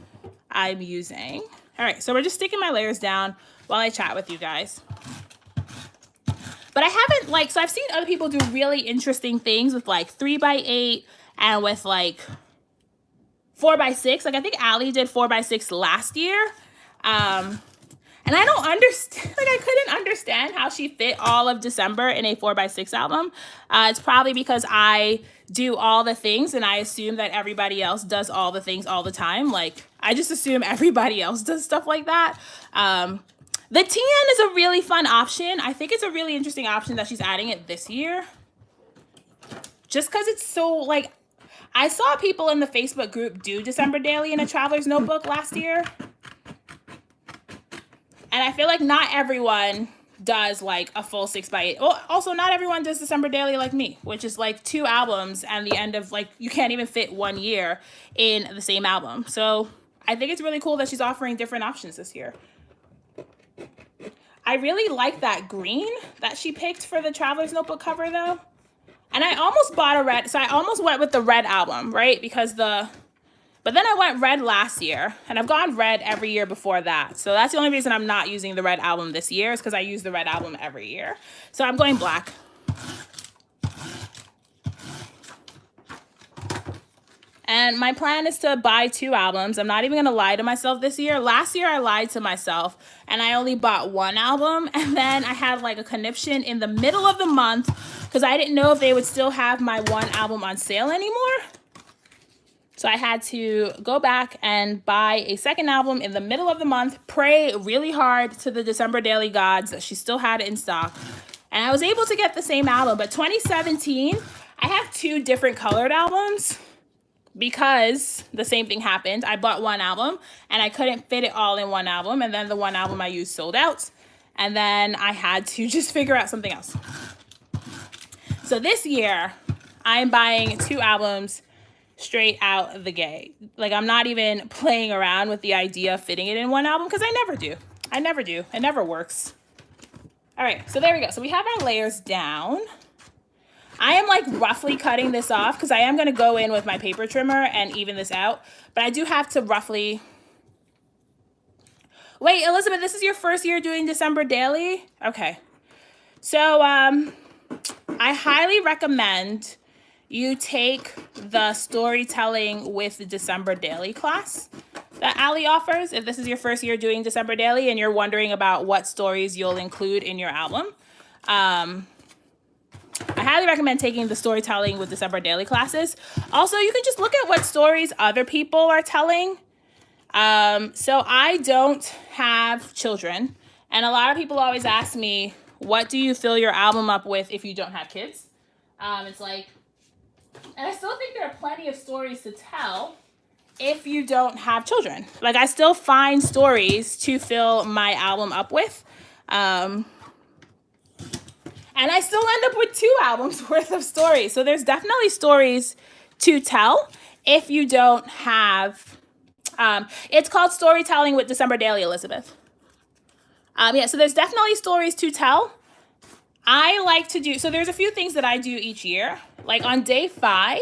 I'm using. All right, so we're just sticking my layers down while I chat with you guys. But I haven't so I've seen other people do really interesting things with like 3x8 and with like 4x6. Like I think Allie did 4x6 last year. And I don't understand, like I couldn't understand how she fit all of December in a 4x6 album. It's probably because I do all the things and I assume that everybody else does all the things all the time. Like I just assume everybody else does stuff like that. The tan is a really fun option. I think it's a really interesting option that she's adding it this year. Just because it's so, like, I saw people in the Facebook group do December Daily in a traveler's notebook last year. And I feel like not everyone does, like, a full 6x8. Well, also, not everyone does December Daily like me, which is, like, 2 albums and the end of, like, you can't even fit 1 year in the same album. So I think it's really cool that she's offering different options this year. I really like that green that she picked for the Traveler's Notebook cover though. And I almost bought a red, so I almost went with the red album, right? But then I went red last year and I've gone red every year before that. So that's the only reason I'm not using the red album this year is because I use the red album every year. So I'm going black. And my plan is to buy 2 albums. I'm not even going to lie to myself this year. Last year, I lied to myself, and I only bought 1 album. And then I had, like, a conniption in the middle of the month because I didn't know if they would still have my 1 album on sale anymore. So I had to go back and buy a 2nd album in the middle of the month, pray really hard to the December Daily gods that she still had it in stock. And I was able to get the same album. But 2017, I have 2 different colored albums. Because the same thing happened. I bought 1 album and I couldn't fit it all in 1 album. And then the 1 album I used sold out. And then I had to just figure out something else. So this year, I'm buying 2 albums straight out the gate. Like I'm not even playing around with the idea of fitting it in 1 album because I never do. I never do. It never works. All right, so there we go. So we have our layers down. I am like roughly cutting this off because I am going to go in with my paper trimmer and even this out. But I do have to roughly... Wait, Elizabeth, this is your first year doing December Daily? Okay. So I highly recommend you take the storytelling with the December Daily class that Allie offers. If this is your first year doing December Daily and you're wondering about what stories you'll include in your album. I highly recommend taking the storytelling with December Daily classes. Also, you can just look at what stories other people are telling. So I don't have children. And a lot of people always ask me, what do you fill your album up with if you don't have kids? It's like, and I still think there are plenty of stories to tell if you don't have children. Like I still find stories to fill my album up with. And I still end up with 2 albums worth of stories. So there's definitely stories to tell if you don't have, it's called Storytelling with December Daily, Elizabeth. Yeah, so there's definitely stories to tell. I like to do, so there's a few things that I do each year. Like on day 5,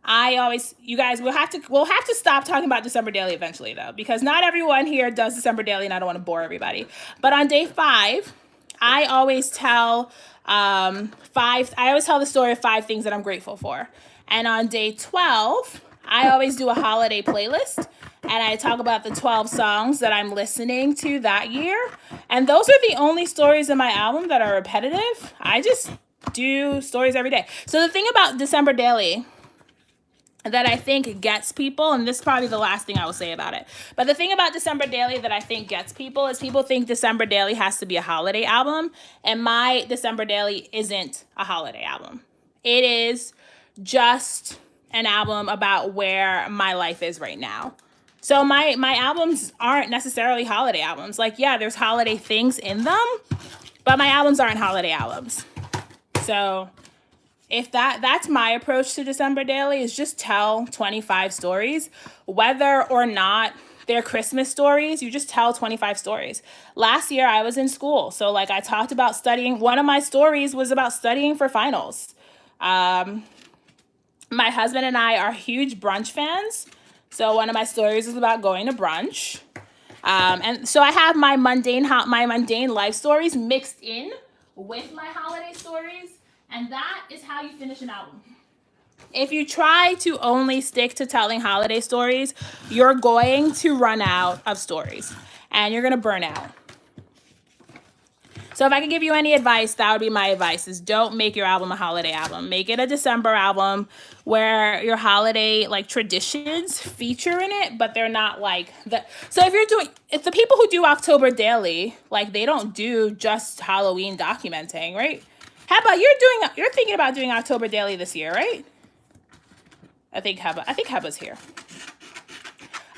I always, you guys, we'll have to stop talking about December Daily eventually though, because not everyone here does December Daily and I don't want to bore everybody. But on day 5, I always tell I always tell the story of 5 things that I'm grateful for. And on day 12, I always do a holiday playlist. and I talk about the 12 songs that I'm listening to that year. And those are the only stories in my album that are repetitive. I just do stories every day. So the thing about December Daily that I think gets people, and this is probably the last thing I will say about it, but the thing about December Daily that I think gets people is people think December Daily has to be a holiday album, and my December Daily isn't a holiday album. It is just an album about where my life is right now. So my albums aren't necessarily holiday albums. Like, yeah, there's holiday things in them, but my albums aren't holiday albums. So if that's my approach to December Daily, is just tell 25 stories, whether or not they're Christmas stories. You just tell 25 stories. Last year I was in school, so like I talked about studying. One of my stories was about studying for finals. My husband and I are huge brunch fans, so one of my stories is about going to brunch. And so I have my mundane life stories mixed in with my holiday stories. And that is how you finish an album. If you try to only stick to telling holiday stories, you're going to run out of stories and you're going to burn out. So if I could give you any advice, that would be my advice, is don't make your album a holiday album. Make it a December album where your holiday like traditions feature in it, but they're not like the. So if the people who do October Daily, like they don't do just Halloween documenting, right? How about you're thinking about doing October Daily this year, right? I think Heba's here.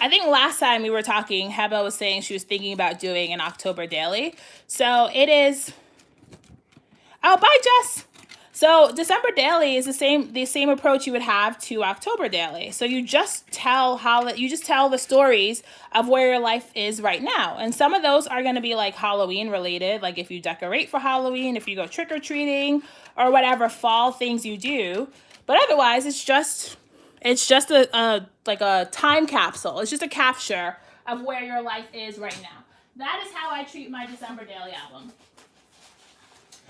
I think last time we were talking, Heba was saying she was thinking about doing an October Daily. So it is. Oh, bye, Jess. So December Daily is the same approach you would have to October Daily. So you just tell the stories of where your life is right now. And some of those are going to be like Halloween related, like if you decorate for Halloween, if you go trick-or-treating, or whatever fall things you do. But otherwise, it's just a time capsule. It's just a capture of where your life is right now. That is how I treat my December Daily album.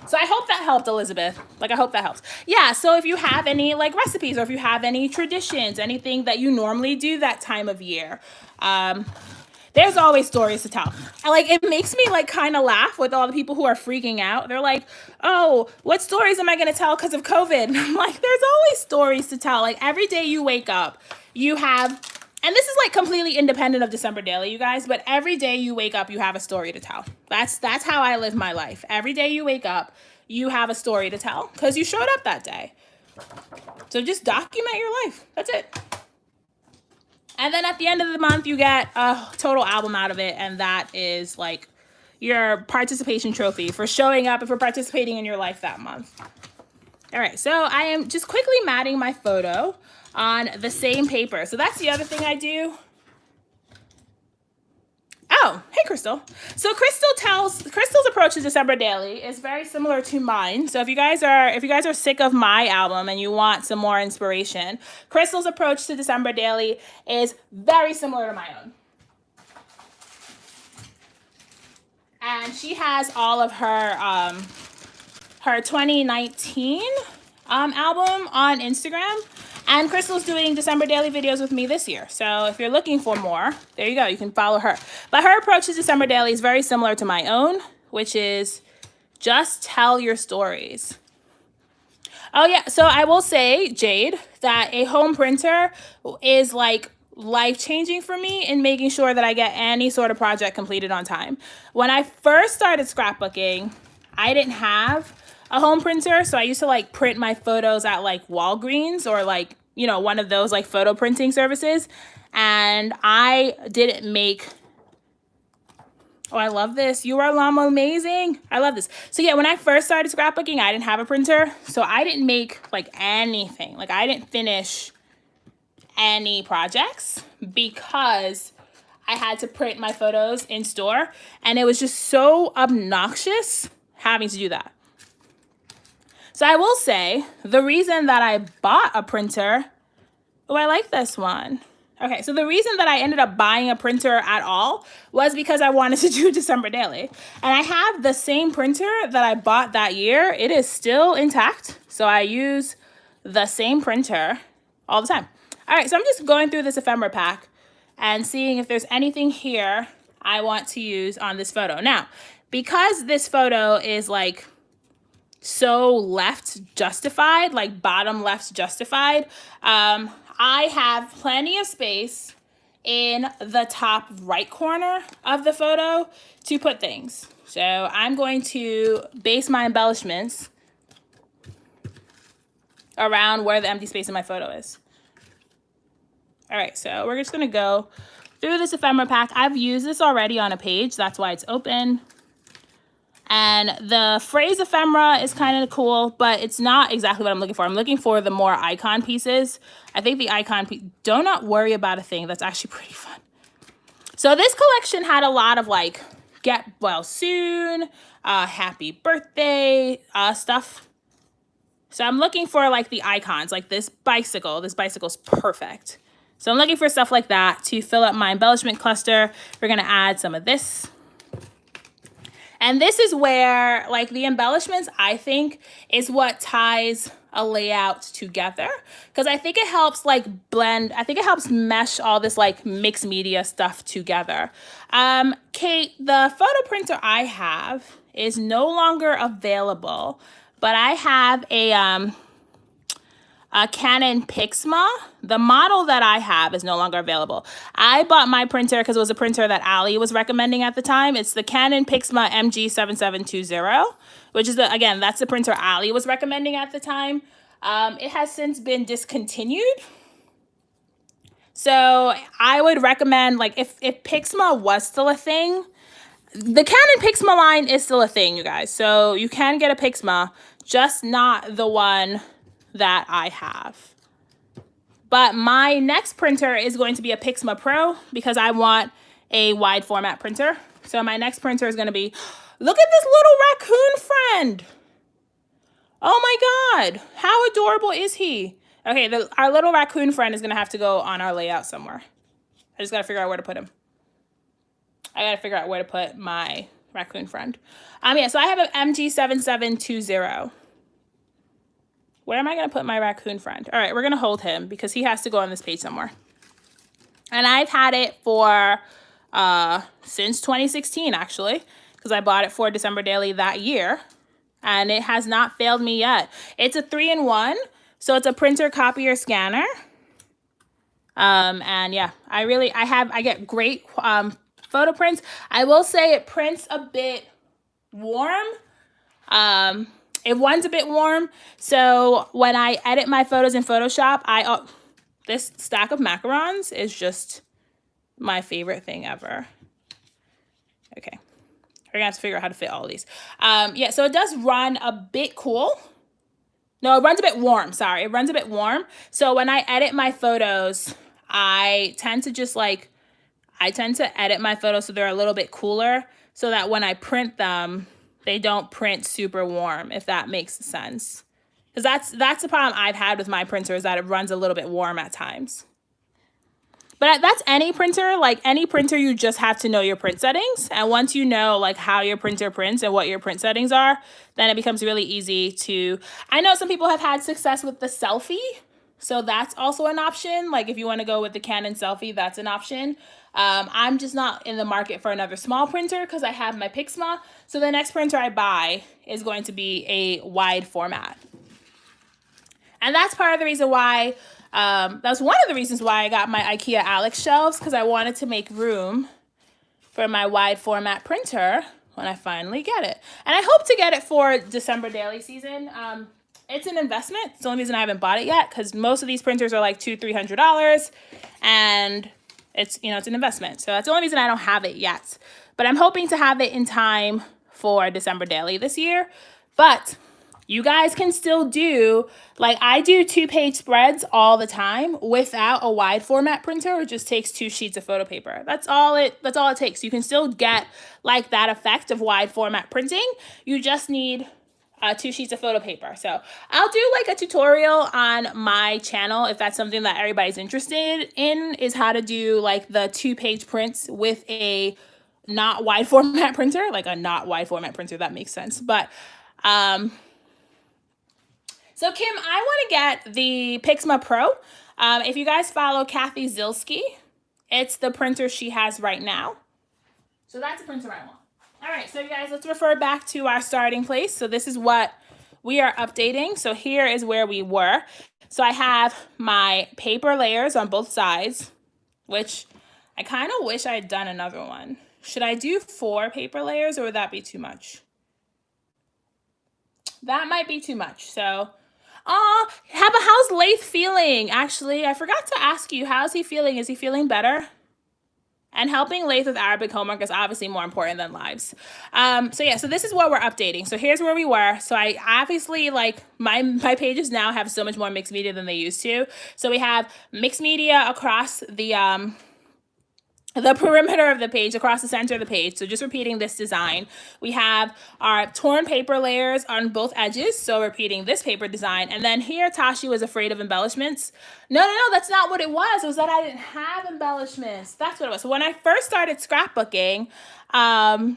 So I hope that helped, Elizabeth. Like, I hope that helps. Yeah, so if you have any, like, recipes, or if you have any traditions, anything that you normally do that time of year, there's always stories to tell. And, like, it makes me, like, kind of laugh with all the people who are freaking out. They're like, oh, what stories am I going to tell because of COVID? And I'm like, there's always stories to tell. Like, every day you wake up, you have... And this is like completely independent of December Daily, you guys, but every day you wake up, you have a story to tell. That's how I live my life. Every day you wake up, you have a story to tell because you showed up that day. So just document your life. That's it. And then at the end of the month, you get a total album out of it. And that is like your participation trophy for showing up and for participating in your life that month. All right, so I am just quickly matting my photo on the same paper. So that's the other thing I do. Oh, hey, Crystal. So Crystal's approach to December Daily is very similar to mine. So if you guys are sick of my album and you want some more inspiration, Crystal's approach to December Daily is very similar to my own. And she has all of her 2019 album on Instagram. And Crystal's doing December Daily videos with me this year. So if you're looking for more, there you go. You can follow her. But her approach to December Daily is very similar to my own, which is just tell your stories. Oh, yeah. So I will say, Jade, that a home printer is like life-changing for me in making sure that I get any sort of project completed on time. When I first started scrapbooking, I didn't have a home printer, so I used to like print my photos at like Walgreens or like, you know, one of those like photo printing services, and I didn't make... Oh, I love this. You are Llama amazing. I love this. So yeah, when I first started scrapbooking, I didn't have a printer, so I didn't make like anything. Like I didn't finish any projects because I had to print my photos in store, and it was just so obnoxious having to do that. So I will say the reason that I bought a printer, oh, I like this one. Okay, so the reason that I ended up buying a printer at all was because I wanted to do December Daily. And I have the same printer that I bought that year. It is still intact. So I use the same printer all the time. All right, so I'm just going through this ephemera pack. and seeing if there's anything here I want to use on this photo. Now, because this photo is like so left justified, like bottom left justified, I have plenty of space in the top right corner of the photo to put things. So I'm going to base my embellishments around where the empty space in my photo is. All right, so we're just gonna go through this ephemera pack. I've used this already on a page, that's why it's open. And the phrase ephemera is kind of cool, but it's not exactly what I'm looking for. I'm looking for the more icon pieces. I think the icon piece, do not worry about a thing. That's actually pretty fun. So this collection had a lot of like, get well soon, happy birthday stuff. So I'm looking for like the icons, like this bicycle. This bicycle's perfect. So I'm looking for stuff like that to fill up my embellishment cluster. We're gonna add some of this. And this is where, like, the embellishments, I think, is what ties a layout together. Because I think it helps, like, blend, I think it helps mesh all this, like, mixed media stuff together. Kate, the photo printer I have is no longer available, but I have a Canon Pixma. The model that I have is no longer available. I bought my printer because it was a printer that Ali was recommending at the time. It's the Canon Pixma MG7720, which is, again, that's the printer Ali was recommending at the time. It has since been discontinued. So I would recommend, like, if Pixma was still a thing, the Canon Pixma line is still a thing, you guys. So you can get a Pixma, just not the one that I have. But my next printer is going to be a Pixma Pro because I want a wide format printer. So my next printer is going to be, look at this little raccoon friend. Oh my God, how adorable is he? Okay, our little raccoon friend is going to have to go on our layout somewhere. I just got to figure out where to put him. I got to figure out where to put my raccoon friend. Yeah, so I have an MG7720. Where am I going to put my raccoon friend? All right, we're going to hold him because he has to go on this page somewhere. And I've had it for since 2016, actually, because I bought it for December Daily that year. And it has not failed me yet. It's a 3-in-1, so it's a printer, copier, scanner. And yeah, I get great photo prints. I will say it prints a bit warm. It runs a bit warm, so when I edit my photos in Photoshop, this stack of macarons is just my favorite thing ever. Okay, we're gonna have to figure out how to fit all of these. Yeah, so it does run a bit cool. No, it runs a bit warm, sorry. It runs a bit warm. So when I edit my photos, I tend to edit my photos so they're a little bit cooler so that when I print them, they don't print super warm, if that makes sense. Because that's the problem I've had with my printer, is that it runs a little bit warm at times. But that's any printer. Like any printer, you just have to know your print settings. And once you know like how your printer prints and what your print settings are, then it becomes really easy to... I know some people have had success with the selfie. So that's also an option. Like if you want to go with the Canon selfie, that's an option. I'm just not in the market for another small printer because I have my Pixma. So the next printer I buy is going to be a wide format. And that's part of the reason why, that's one of the reasons why I got my IKEA Alex shelves, because I wanted to make room for my wide format printer when I finally get it. And I hope to get it for December daily season. It's an investment. It's the only reason I haven't bought it yet, because most of these printers are like $200-300, and it's, you know, it's an investment. So that's the only reason I don't have it yet. But I'm hoping to have it in time for December daily this year. But you guys can still do, like I do 2-page spreads all the time without a wide format printer. It just takes 2 sheets of photo paper. That's all it takes. You can still get like that effect of wide format printing. You just need 2 sheets of photo paper. So I'll do like a tutorial on my channel if that's something that everybody's interested in, is how to do like the 2-page prints with a not wide format printer, like a not wide format printer, that makes sense. But so Kim, I want to get the Pixma Pro. If you guys follow Kathy Zilski, It's the printer she has right now. So that's the printer I want. All right, so you guys, let's refer back to our starting place. So this is what we are updating. So here is where we were. So I have my paper layers on both sides, which I kind of wish I had done another one. Should I do 4 paper layers or would that be too much? That might be too much. So, Heba, how's Lath feeling? Actually, I forgot to ask you, how's he feeling? Is he feeling better? And helping Lath with Arabic homework is obviously more important than lives. So yeah, so this is what we're updating. So here's where we were. So I obviously, like, my pages now have so much more mixed media than they used to. So we have mixed media across the perimeter of the page, across the center of the page. So just repeating this design. We have our torn paper layers on both edges. So repeating this paper design. And then here, Tashi was afraid of embellishments. No, that's not what it was. It was that I didn't have embellishments. That's what it was. So when I first started scrapbooking, I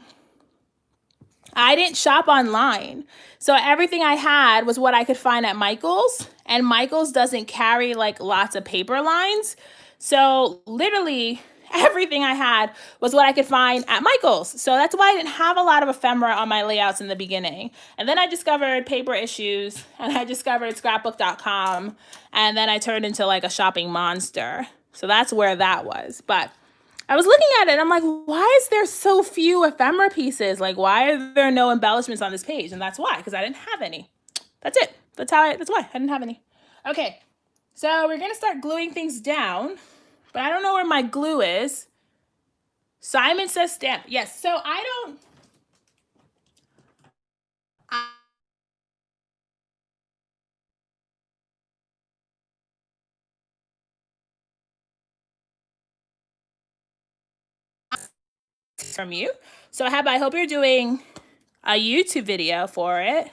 didn't shop online. So everything I had was what I could find at Michael's. And Michael's doesn't carry like lots of paper lines. So literally everything I had was what I could find at Michael's. So that's why I didn't have a lot of ephemera on my layouts in the beginning. And then I discovered Paper Issues and I discovered scrapbook.com. And then I turned into like a shopping monster. So that's where that was. But I was looking at it and I'm like, why is there so few ephemera pieces? Like, why are there no embellishments on this page? And that's why, because I didn't have any. That's it. That's why I didn't have any. Okay, so we're gonna start gluing things down, but I don't know where my glue is. Simon says stamp. Yes, so I don't. From you. So Heba, I hope you're doing a YouTube video for it.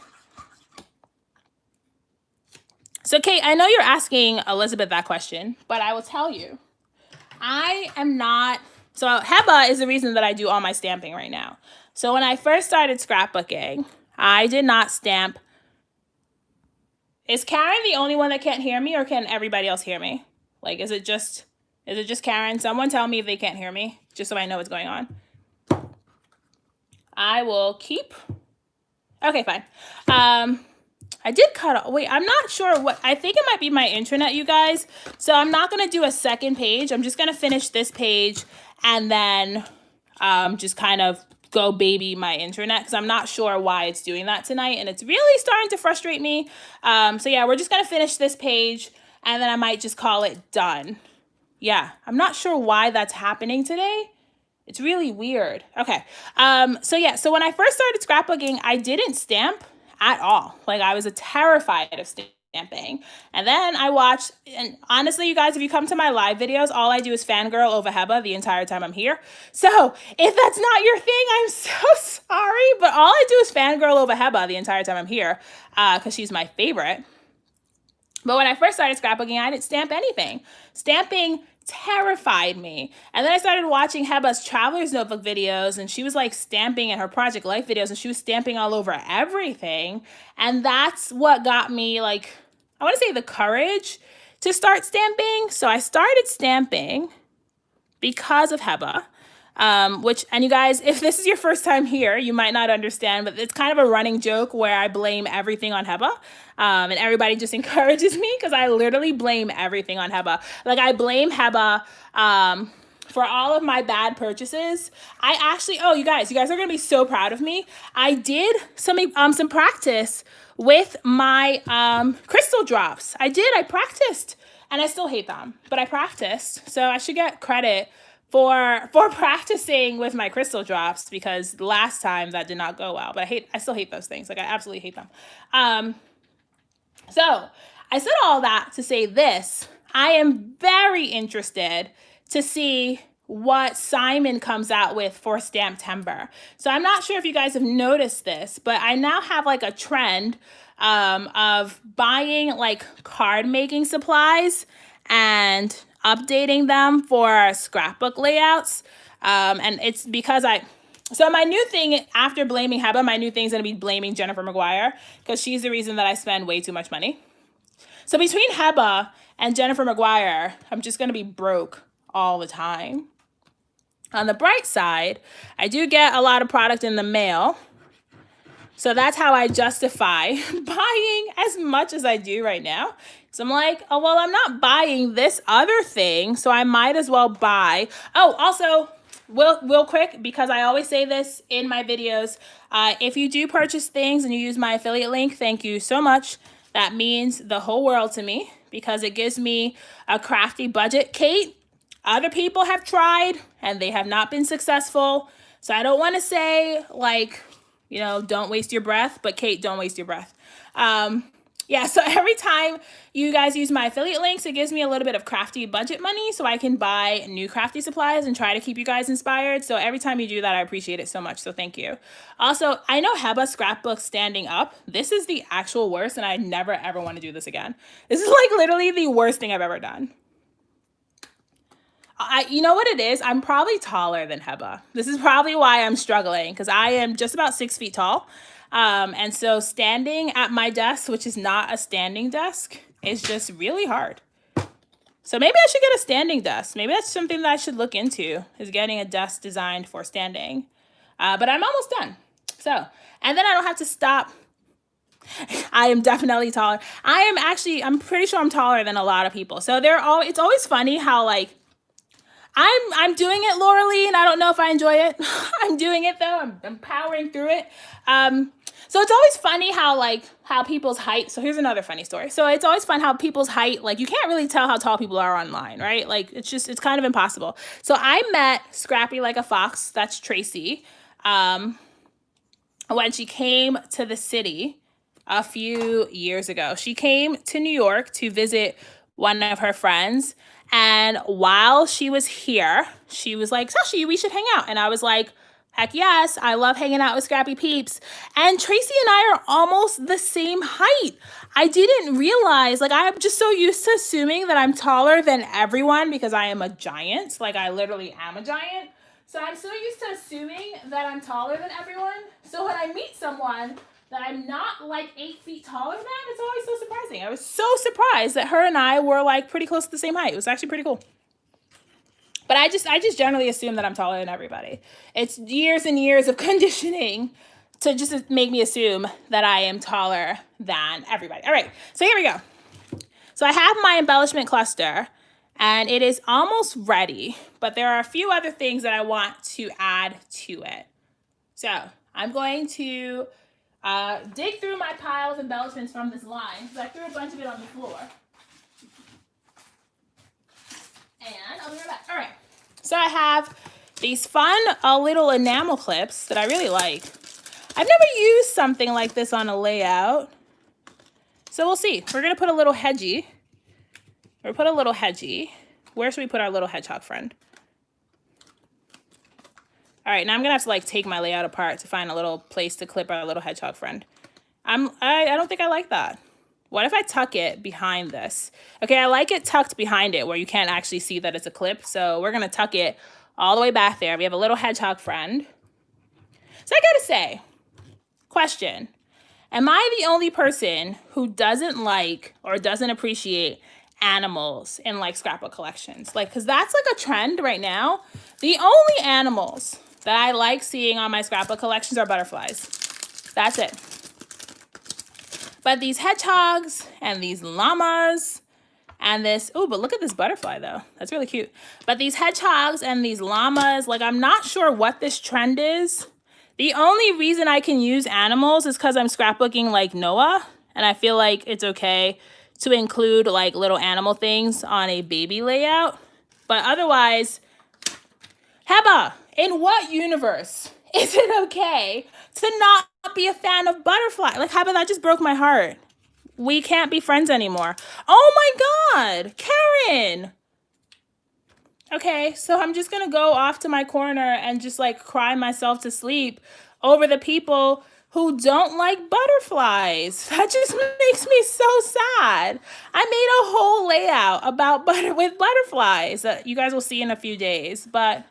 So Kate, I know you're asking Elizabeth that question, but I will tell you, I am not. So Heba is the reason that I do all my stamping right now. So when I first started scrapbooking, I did not stamp. Is Karen the only one that can't hear me, or can everybody else hear me? Like, is it just Karen? Someone tell me if they can't hear me, just so I know what's going on. I will keep. Okay, fine. I did cut off. Wait, I'm not sure what. I think it might be my internet, you guys. So I'm not going to do a second page. I'm just going to finish this page and then just kind of go baby my internet because I'm not sure why it's doing that tonight. And it's really starting to frustrate me. So yeah, we're just going to finish this page and then I might just call it done. Yeah, I'm not sure why that's happening today. It's really weird. Okay. So yeah, so when I first started scrapbooking, I didn't stamp at all. Like I was terrified of stamping. And then I watched, and honestly, you guys, if you come to my live videos, all I do is fangirl over Heba the entire time I'm here. So if that's not your thing, I'm so sorry, but all I do is fangirl over Heba the entire time I'm here because she's my favorite. But when I first started scrapbooking, I didn't stamp anything. Stamping terrified me. And then I started watching Heba's Traveler's Notebook videos and she was like stamping in her Project Life videos and she was stamping all over everything. And that's what got me like, I want to say the courage to start stamping. So I started stamping because of Heba. And you guys, if this is your first time here, you might not understand, but it's kind of a running joke where I blame everything on Heba. And everybody just encourages me because I literally blame everything on Heba. Like I blame Heba, for all of my bad purchases. I actually, you guys are going to be so proud of me. I did some practice with my, crystal drops. I practiced and I still hate them, but I practiced. So I should get credit for practicing with my crystal drops because last time that did not go well, but I still hate those things. Like I absolutely hate them. So I said all that to say this. I am very interested to see what Simon comes out with for Stamptember. So I'm not sure if you guys have noticed this, but I now have like a trend of buying like card making supplies and updating them for scrapbook layouts. And it's because so my new thing after blaming Heba, my new thing is going to be blaming Jennifer McGuire because she's the reason that I spend way too much money. So between Heba and Jennifer McGuire, I'm just going to be broke all the time. On the bright side, I do get a lot of product in the mail. So that's how I justify buying as much as I do right now. So I'm like, oh, well, I'm not buying this other thing, so I might as well buy. Oh, also, real quick, because I always say this in my videos, if you do purchase things and you use my affiliate link, thank you so much. That means the whole world to me because it gives me a crafty budget. Kate, other people have tried and they have not been successful. So I don't want to say like, you know, don't waste your breath, but Kate, don't waste your breath. Yeah, so every time you guys use my affiliate links, it gives me a little bit of crafty budget money so I can buy new crafty supplies and try to keep you guys inspired. So every time you do that, I appreciate it so much. So thank you. Also, I know Heba scrapbook standing up. This is the actual worst, and I never ever want to do this again. This is like literally the worst thing I've ever done. You know what it is? I'm probably taller than Heba. This is probably why I'm struggling because I am just about 6 feet tall. And so standing at my desk, which is not a standing desk, is just really hard. So maybe I should get a standing desk. Maybe that's something that I should look into, is getting a desk designed for standing. But I'm almost done. So, and then I don't have to stop. I am definitely taller. I'm pretty sure I'm taller than a lot of people. So it's always funny how like, I'm doing it, Laura Lee, and I don't know if I enjoy it. I'm doing it though. I'm powering through it. So it's always funny how people's height. So here's another funny story. So it's always fun how people's height, like you can't really tell how tall people are online, right? Like it's kind of impossible. So I met Scrappy Like a Fox, that's Tracy, when she came to the city a few years ago. She came to New York to visit one of her friends. And while she was here, she was like, Sashi, we should hang out. And I was like, heck yes, I love hanging out with Scrappy Peeps. And Tracy and I are almost the same height. I didn't realize, like I'm just so used to assuming that I'm taller than everyone because I am a giant. Like I literally am a giant. So I'm so used to assuming that I'm taller than everyone. So when I meet someone that I'm not like 8 feet taller than, it's always so surprising. I was so surprised that her and I were like pretty close to the same height. It was actually pretty cool. But I just generally assume that I'm taller than everybody. It's years and years of conditioning to just make me assume that I am taller than everybody. All right, so here we go. So I have my embellishment cluster and it is almost ready, but there are a few other things that I want to add to it. So I'm going to dig through my pile of embellishments from this line because I threw a bunch of it on the floor. And I'll be right back. All right. So I have these fun little enamel clips that I really like. I've never used something like this on a layout. So we'll see. We're going to put a little hedgie. Or put a little hedgie. Where should we put our little hedgehog friend? All right, now I'm gonna have to like take my layout apart to find a little place to clip our little hedgehog friend. I don't think I like that. What if I tuck it behind this? Okay, I like it tucked behind it where you can't actually see that it's a clip. So we're gonna tuck it all the way back there. We have a little hedgehog friend. So I gotta say, question, am I the only person who doesn't like or doesn't appreciate animals in like scrapbook collections? Like, cause that's like a trend right now. The only animals that I like seeing on my scrapbook collections are butterflies. That's it. But these hedgehogs and these llamas and this, oh, but look at this butterfly though. That's really cute. But these hedgehogs and these llamas, like I'm not sure what this trend is. The only reason I can use animals is because I'm scrapbooking like Noah. And I feel like it's okay to include like little animal things on a baby layout. But otherwise, Heba, in what universe is it okay to not be a fan of butterfly? Like, Heba, that just broke my heart. We can't be friends anymore. Oh my God, Karen. Okay, so I'm just gonna go off to my corner and just like cry myself to sleep over the people who don't like butterflies. That just makes me so sad. I made a whole layout about butterflies that you guys will see in a few days, but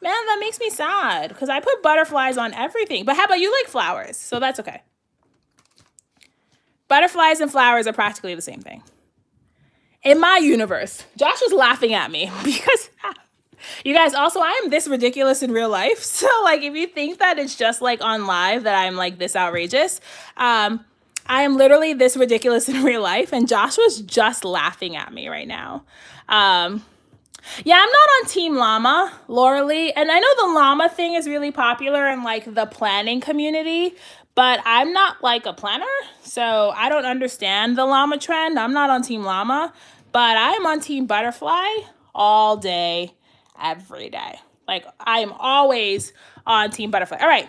man, that makes me sad because I put butterflies on everything. But how about you like flowers? So that's okay. Butterflies and flowers are practically the same thing. In my universe, Josh was laughing at me because You guys, also, I am this ridiculous in real life. So, like, if you think that it's just, like, on live that I'm, like, this outrageous, I am literally this ridiculous in real life. And Joshua's just laughing at me right now. Yeah, I'm not on Team Llama, Laura Lee. And I know the llama thing is really popular in, like, the planning community. But I'm not, like, a planner. So I don't understand the llama trend. I'm not on Team Llama. But I am on Team Butterfly all day, every day. Like, I am always on Team Butterfly. All right.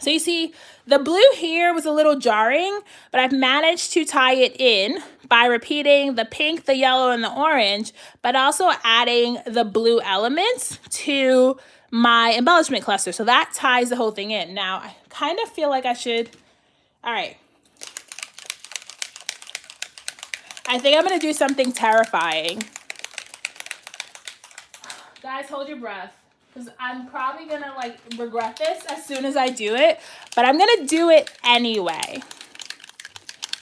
So you see, the blue here was a little jarring, but I've managed to tie it in by repeating the pink, the yellow, and the orange, but also adding the blue elements to my embellishment cluster. So that ties the whole thing in. Now, I kind of feel like I should, all right. I think I'm going to do something terrifying. Guys, hold your breath. Because I'm probably going to, like, regret this as soon as I do it. But I'm going to do it anyway.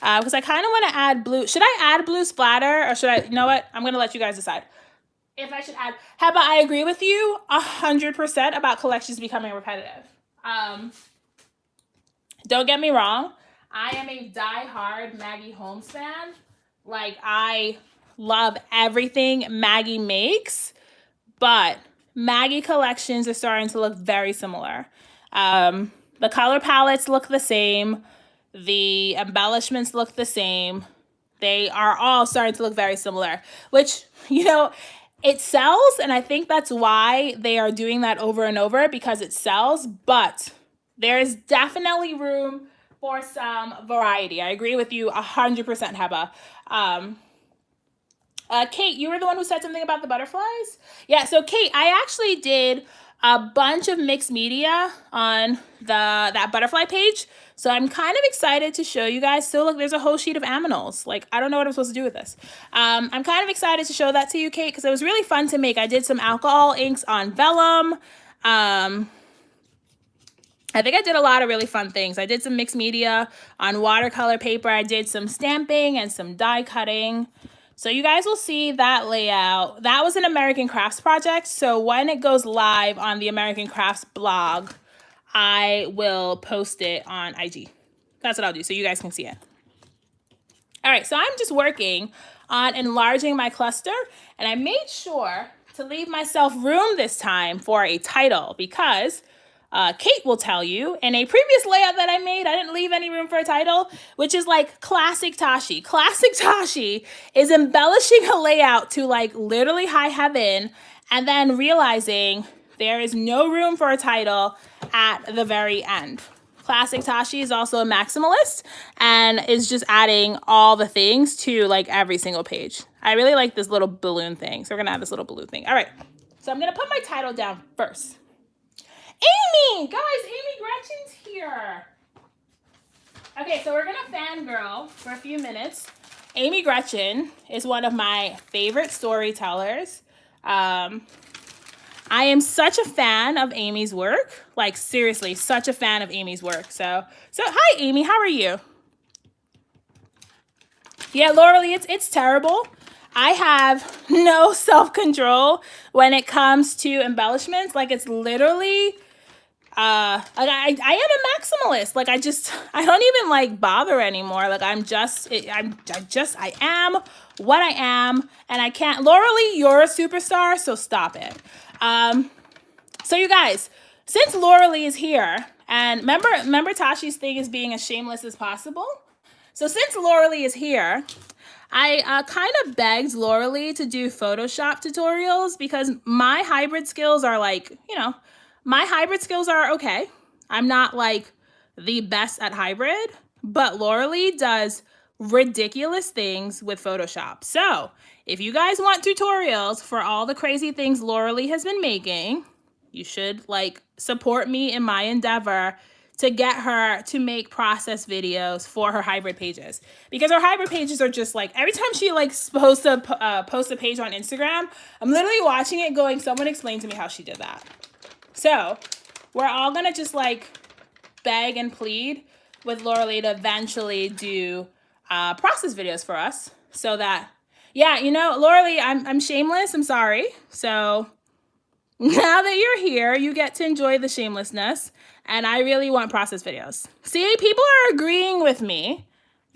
Because I kind of want to add blue. Should I add blue splatter? Or should I? You know what? I'm going to let you guys decide. If I should add. How about I agree with you 100% about collections becoming repetitive. Don't get me wrong. I am a die-hard Maggie Holmes fan. Like, I love everything Maggie makes. But Maggie collections are starting to look very similar. The color palettes look the same. The embellishments look the same. They are all starting to look very similar, which, you know, it sells. And I think that's why they are doing that over and over, because it sells. But there is definitely room for some variety. I agree with you 100%, Heba. Kate, you were the one who said something about the butterflies? Yeah, so Kate, I actually did a bunch of mixed media on that butterfly page. So I'm kind of excited to show you guys. So look, there's a whole sheet of aminals. Like, I don't know what I'm supposed to do with this. I'm kind of excited to show that to you, Kate, because it was really fun to make. I did some alcohol inks on vellum. I think I did a lot of really fun things. I did some mixed media on watercolor paper. I did some stamping and some die cutting. So you guys will see that layout. That was an American Crafts project. So when it goes live on the American Crafts blog, I will post it on IG. That's what I'll do, so you guys can see it. All right, so I'm just working on enlarging my cluster, and I made sure to leave myself room this time for a title, because Kate will tell you in a previous layout that I made, I didn't leave any room for a title, which is like classic Tashi. Classic Tashi is embellishing a layout to like literally high heaven and then realizing there is no room for a title at the very end. Classic Tashi is also a maximalist and is just adding all the things to like every single page. I really like this little balloon thing. So we're gonna add this little balloon thing. All right, so I'm gonna put my title down first. Amy! Guys, Amy Gretchen's here. Okay, so we're going to fangirl for a few minutes. Amy Gretchen is one of my favorite storytellers. I am such a fan of Amy's work. Like, seriously, such a fan of Amy's work. So hi, Amy. How are you? Yeah, Laura Lee, it's terrible. I have no self-control when it comes to embellishments. Like, it's literally... I am a maximalist. Like, I don't even like bother anymore. Like, I am what I am, and I can't. Laura Lee, you're a superstar, so stop it. So you guys, since Laura Lee is here, and remember Tashi's thing is being as shameless as possible. So since Laura Lee is here, I kind of begged Laura Lee to do Photoshop tutorials, because my hybrid skills are like, you know, my hybrid skills are okay. I'm not like the best at hybrid, but Laura Lee does ridiculous things with Photoshop. So if you guys want tutorials for all the crazy things Laura Lee has been making, you should like support me in my endeavor to get her to make process videos for her hybrid pages. Because her hybrid pages are just like, every time she like post a page on Instagram, I'm literally watching it going, someone explain to me how she did that. So we're all gonna just like beg and plead with Laura Lee to eventually do process videos for us, so that, yeah, you know, Laura Lee, I'm shameless, I'm sorry. So Now that you're here, you get to enjoy the shamelessness, and I really want process videos. See, people are agreeing with me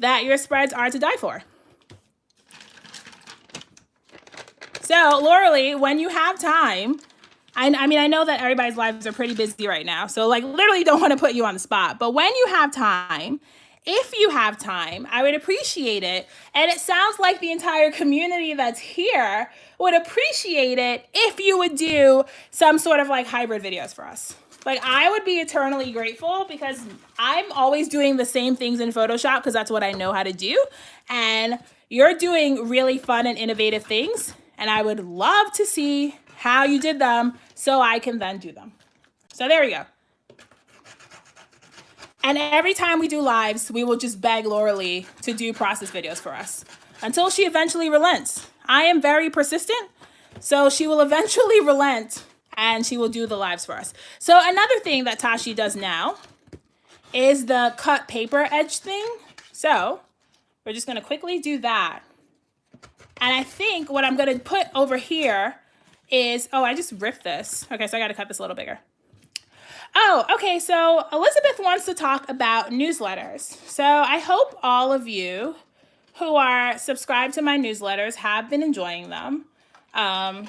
that your spreads are to die for. So, Lauralee, when you have time, I mean, I know that everybody's lives are pretty busy right now, so like literally don't want to put you on the spot, but when you have time, if you have time, I would appreciate it. And it sounds like the entire community that's here would appreciate it if you would do some sort of like hybrid videos for us. Like I would be eternally grateful because I'm always doing the same things in Photoshop because that's what I know how to do. And you're doing really fun and innovative things. And I would love to see how you did them so I can then do them. So there we go. And every time we do lives, we will just beg Lauralee to do process videos for us until she eventually relents. I am very persistent, so she will eventually relent and she will do the lives for us. So another thing that Tashi does now is the cut paper edge thing. So we're just gonna quickly do that. And I think what I'm gonna put over here is, oh, I just ripped this. Okay, so I gotta cut this a little bigger. Oh, okay, so Elizabeth wants to talk about newsletters. So I hope all of you who are subscribed to my newsletters have been enjoying them. My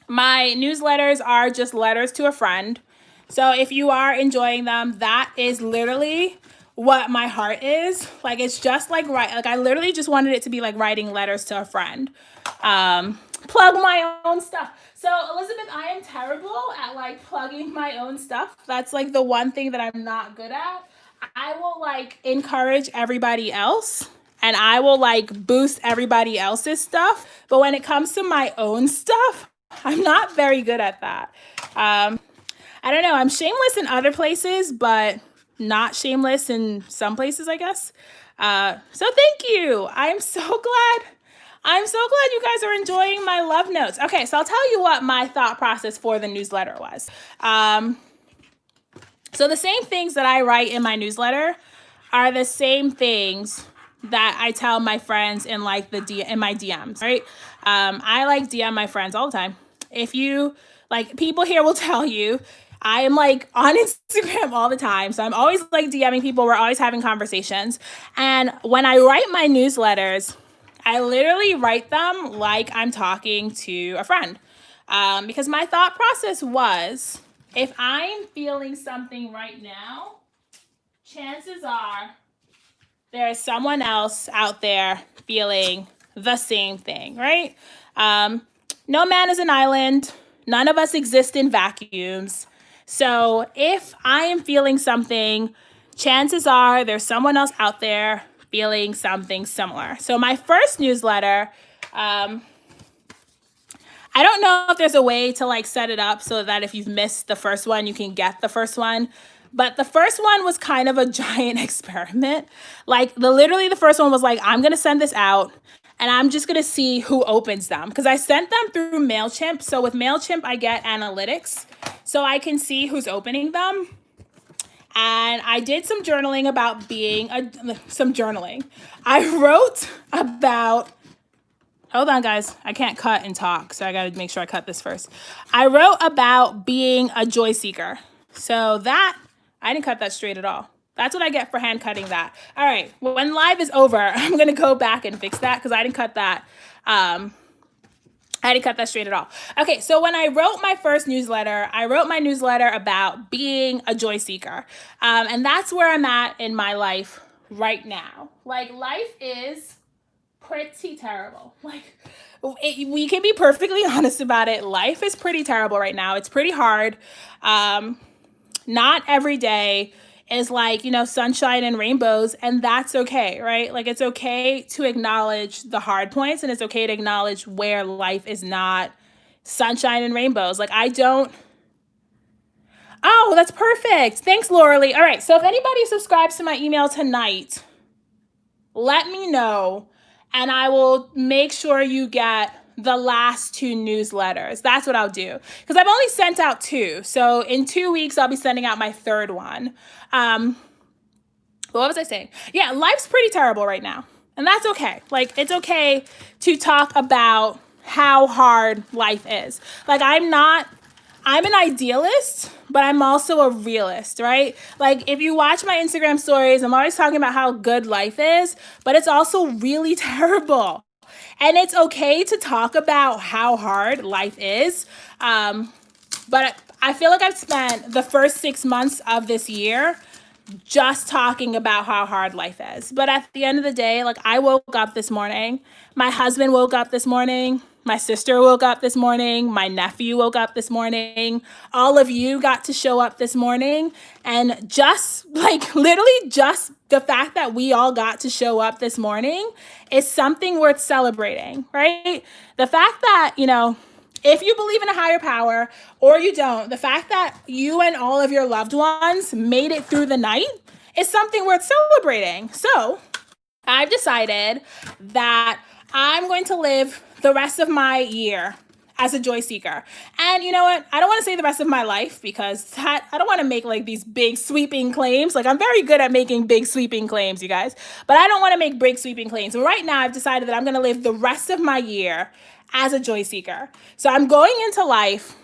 newsletters are just letters to a friend. So if you are enjoying them, that is literally what my heart is. Like, it's just like, I literally just wanted it to be like writing letters to a friend. Plug my own stuff. So Elizabeth, I am terrible at like plugging my own stuff. That's like the one thing that I'm not good at. I will like encourage everybody else and I will like boost everybody else's stuff. But when it comes to my own stuff, I'm not very good at that. I don't know. I'm shameless in other places, but not shameless in some places, I guess. So thank you. I'm so glad you guys are enjoying my love notes. Okay, so I'll tell you what my thought process for the newsletter was. So the same things that I write in my newsletter are the same things that I tell my friends in like in my DMs, right? I like DM my friends all the time. If you like, people here will tell you I am like on Instagram all the time. So I'm always like DMing people. We're always having conversations. And when I write my newsletters, I literally write them like I'm talking to a friend. Because my thought process was, if I'm feeling something right now, chances are there is someone else out there feeling the same thing, right? No man is an island. None of us exist in vacuums. So if I am feeling something, chances are there's someone else out there feeling something similar. So my first newsletter, I don't know if there's a way to like set it up so that if you've missed the first one, you can get the first one. But the first one was kind of a giant experiment. Like literally the first one was like, I'm going to send this out and I'm just going to see who opens them. Because I sent them through MailChimp. So with MailChimp, I get analytics. So I can see who's opening them. And I did some journaling about some journaling. I wrote about, hold on guys, I can't cut and talk. So I got to make sure I cut this first. I wrote about being a joy seeker. So that, I didn't cut that straight at all. That's what I get for hand cutting that. All right, when live is over, I'm going to go back and fix that because I didn't cut that. I didn't cut that straight at all. Okay, so when I wrote my first newsletter, I wrote my newsletter about being a joy seeker. And that's where I'm at in my life right now. Like, life is pretty terrible. Like, we can be perfectly honest about it. Life is pretty terrible right now. It's pretty hard. Not every day is like, you know, sunshine and rainbows, and that's okay, right? Like, it's okay to acknowledge the hard points, and it's okay to acknowledge where life is not sunshine and rainbows. Like, oh, that's perfect. Thanks, Lauralee. All right, so if anybody subscribes to my email tonight, let me know, and I will make sure you get the last 2 newsletters. That's what I'll do. Because I've only sent out 2. So in 2 weeks, I'll be sending out my 3rd one. What was I saying? Yeah, life's pretty terrible right now. And that's okay. Like, it's okay to talk about how hard life is. Like I'm an idealist, but I'm also a realist, right? Like if you watch my Instagram stories, I'm always talking about how good life is, but it's also really terrible. And it's okay to talk about how hard life is. But I feel like I've spent the first 6 months of this year just talking about how hard life is. But at the end of the day, like I woke up this morning, my husband woke up this morning, my sister woke up this morning, my nephew woke up this morning, all of you got to show up this morning. And just like literally just the fact that we all got to show up this morning is something worth celebrating, right? The fact that, if you believe in a higher power or you don't, the fact that you and all of your loved ones made it through the night is something worth celebrating. So I've decided that I'm going to live the rest of my year as a joy seeker. And you know what? I don't want to say the rest of my life because I don't want to make like these big sweeping claims. Like I'm very good at making big sweeping claims, you guys, but I don't want to make big sweeping claims. So right now I've decided that I'm going to live the rest of my year as a joy seeker. So I'm going into life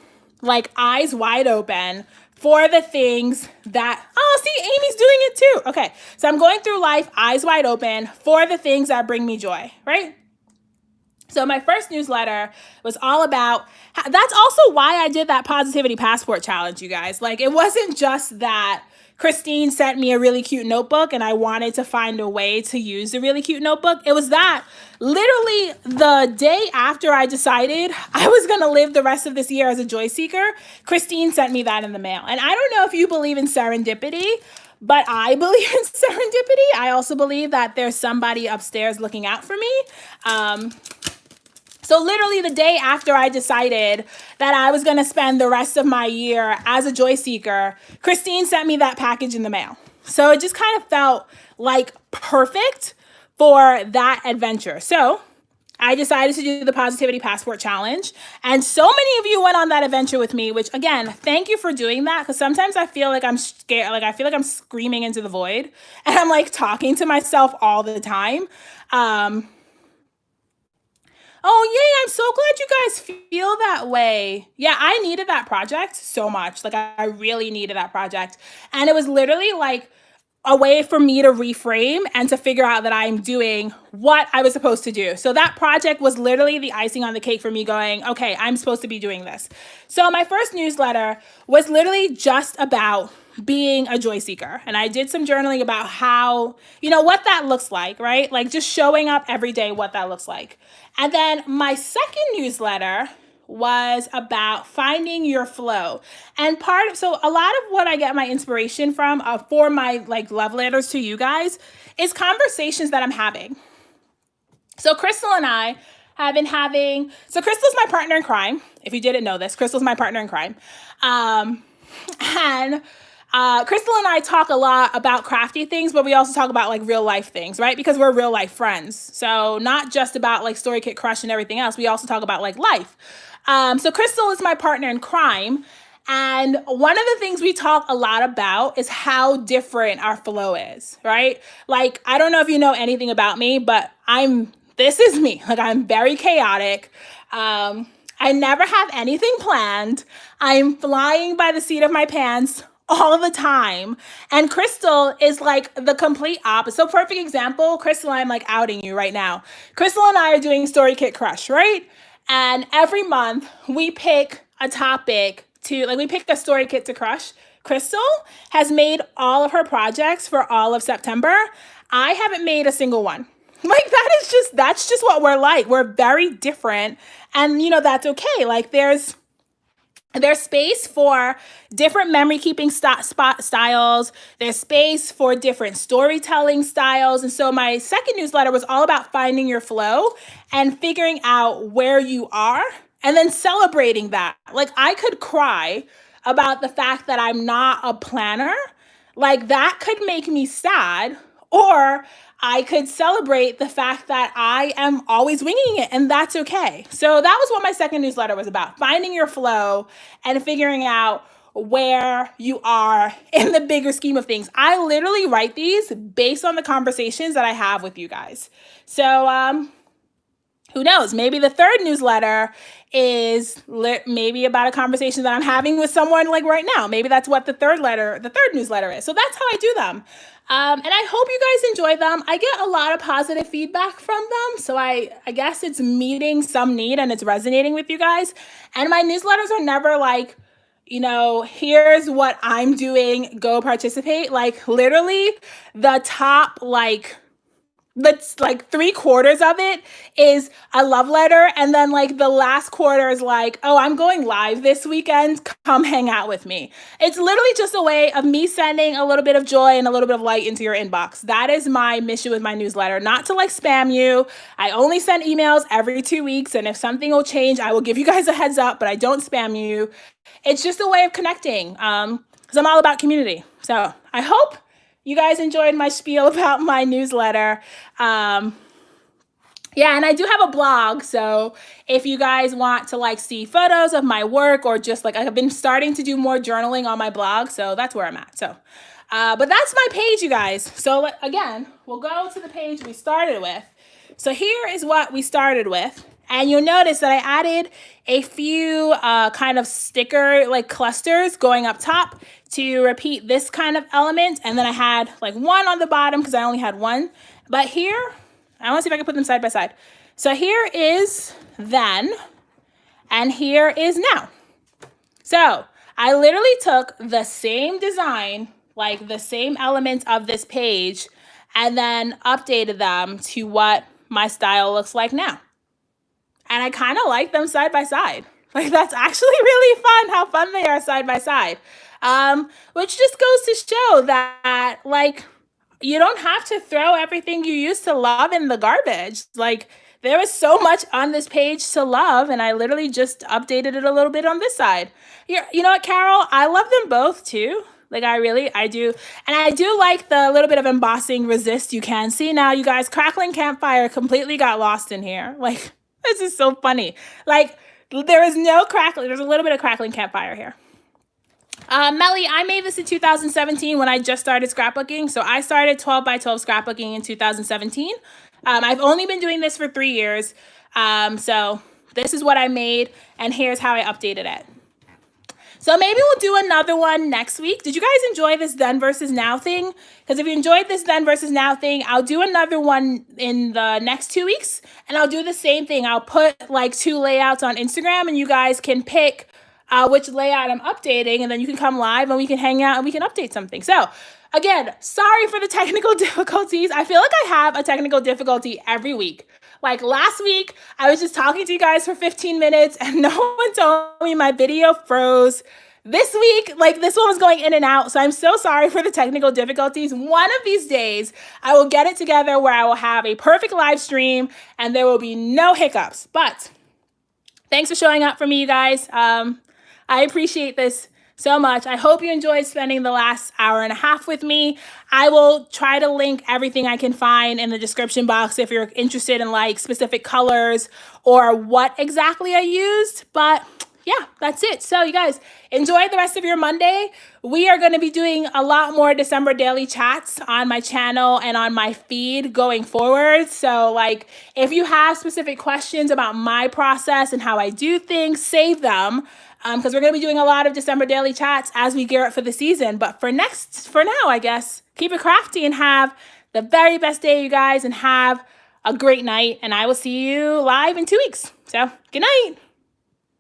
like eyes wide open for the things that, oh, see, Amy's doing it too. Okay. So I'm going through life eyes wide open for the things that bring me joy, right? So my first newsletter was all about, that's also why I did that positivity passport challenge, you guys. Like it wasn't just that Christine sent me a really cute notebook and I wanted to find a way to use a really cute notebook. It was that literally the day after I decided I was going to live the rest of this year as a joy seeker, Christine sent me that in the mail. And I don't know if you believe in serendipity, but I believe in serendipity. I also believe that there's somebody upstairs looking out for me. So literally the day after I decided that I was going to spend the rest of my year as a joy seeker, Christine sent me that package in the mail. So it just kind of felt like perfect for that adventure. So I decided to do the Positivity Passport Challenge. And so many of you went on that adventure with me, which again, thank you for doing that. Because sometimes I feel like I'm scared, like I feel like I'm screaming into the void and I'm like talking to myself all the time. Oh, yay, I'm so glad you guys feel that way. Yeah, I needed that project so much. Like, I really needed that project. And it was literally like a way for me to reframe and to figure out that I'm doing what I was supposed to do. So that project was literally the icing on the cake for me going, okay, I'm supposed to be doing this. So my first newsletter was literally just about being a joy seeker. And I did some journaling about how, what that looks like, right? Like just showing up every day, what that looks like. And then my second newsletter was about finding your flow. And so a lot of what I get my inspiration from for my like love letters to you guys is conversations that I'm having. So Crystal and I have been having, so Crystal's my partner in crime. If you didn't know this, Crystal's my partner in crime. And Crystal and I talk a lot about crafty things, but we also talk about like real life things, right? Because we're real life friends. So not just about like Story Kit Crush and everything else. We also talk about like life. So Crystal is my partner in crime. And one of the things we talk a lot about is how different our flow is, right? Like, I don't know if you know anything about me, but this is me. Like, I'm very chaotic. I never have anything planned. I'm flying by the seat of my pants all the time. And Crystal is like the complete opposite. So perfect example, Crystal, I'm like outing you right now. Crystal and I are doing Story Kit Crush, right? And every month we pick a topic we pick a story kit to crush. Crystal has made all of her projects for all of September. I haven't made a single one. Like that's just what we're like. We're very different. And that's okay. Like there's space for different memory keeping styles. There's space for different storytelling styles. And so my second newsletter was all about finding your flow and figuring out where you are and then celebrating that. Like I could cry about the fact that I'm not a planner. Like that could make me sad, or I could celebrate the fact that I am always winging it, and that's okay. So that was what my second newsletter was about, finding your flow and figuring out where you are in the bigger scheme of things. I literally write these based on the conversations that I have with you guys. So who knows? Maybe the third newsletter is maybe about a conversation that I'm having with someone like right now. Maybe that's what the third newsletter is. So that's how I do them. And I hope you guys enjoy them. I get a lot of positive feedback from them. So I guess it's meeting some need and it's resonating with you guys. And my newsletters are never like, you know, here's what I'm doing, go participate. Like literally the top, that's like 3/4 of it is a love letter. And then like the last quarter is like, oh, I'm going live this weekend. Come hang out with me. It's literally just a way of me sending a little bit of joy and a little bit of light into your inbox. That is my mission with my newsletter, not to like spam you. I only send emails every 2 weeks. And if something will change, I will give you guys a heads up, but I don't spam you. It's just a way of connecting because I'm all about community. So I hope you guys enjoyed my spiel about my newsletter. Yeah, and I do have a blog. So if you guys want to like see photos of my work or just like I've been starting to do more journaling on my blog. So that's where I'm at. So, but that's my page, you guys. So again, we'll go to the page we started with. So here is what we started with. And you'll notice that I added a few kind of sticker like clusters going up top to repeat this kind of element. And then I had like one on the bottom because I only had one. But here, I want to see if I can put them side by side. So here is then, and here is now. So I literally took the same design, like the same elements of this page, and then updated them to what my style looks like now. And I kind of like them side by side. Like that's actually really fun how fun they are side by side. Which just goes to show that like you don't have to throw everything you used to love in the garbage. Like there was so much on this page to love and I literally just updated it a little bit on this side. You know what, Carol? I love them both too. Like I do. And I do like the little bit of embossing resist you can see now. You guys, crackling campfire completely got lost in here. Like this is so funny. Like there is no crackling. There's a little bit of crackling campfire here. Melly, I made this in 2017 when I just started scrapbooking. So I started 12 by 12 scrapbooking in 2017. I've only been doing this for 3 years. So this is what I made and here's how I updated it. So maybe we'll do another one next week. Did you guys enjoy this then versus now thing? Because if you enjoyed this then versus now thing, I'll do another one in the next 2 weeks. And I'll do the same thing. I'll put like 2 layouts on Instagram and you guys can pick which layout I'm updating. And then you can come live and we can hang out and we can update something. So again, sorry for the technical difficulties. I feel like I have a technical difficulty every week. Like last week, I was just talking to you guys for 15 minutes and no one told me my video froze. This week, like this one was going in and out. So I'm so sorry for the technical difficulties. One of these days, I will get it together where I will have a perfect live stream and there will be no hiccups. But thanks for showing up for me, you guys. I appreciate this so much. I hope you enjoyed spending the last hour and a half with me. I will try to link everything I can find in the description box if you're interested in like specific colors or what exactly I used. But yeah, that's it. So you guys enjoy the rest of your Monday. We are going to be doing a lot more December daily chats on my channel and on my feed going forward. So like if you have specific questions about my process and how I do things, save them. Because we're going to be doing a lot of December daily chats as we gear up for the season. But for now, I guess, keep it crafty and have the very best day, you guys, and have a great night. And I will see you live in 2 weeks. So good night.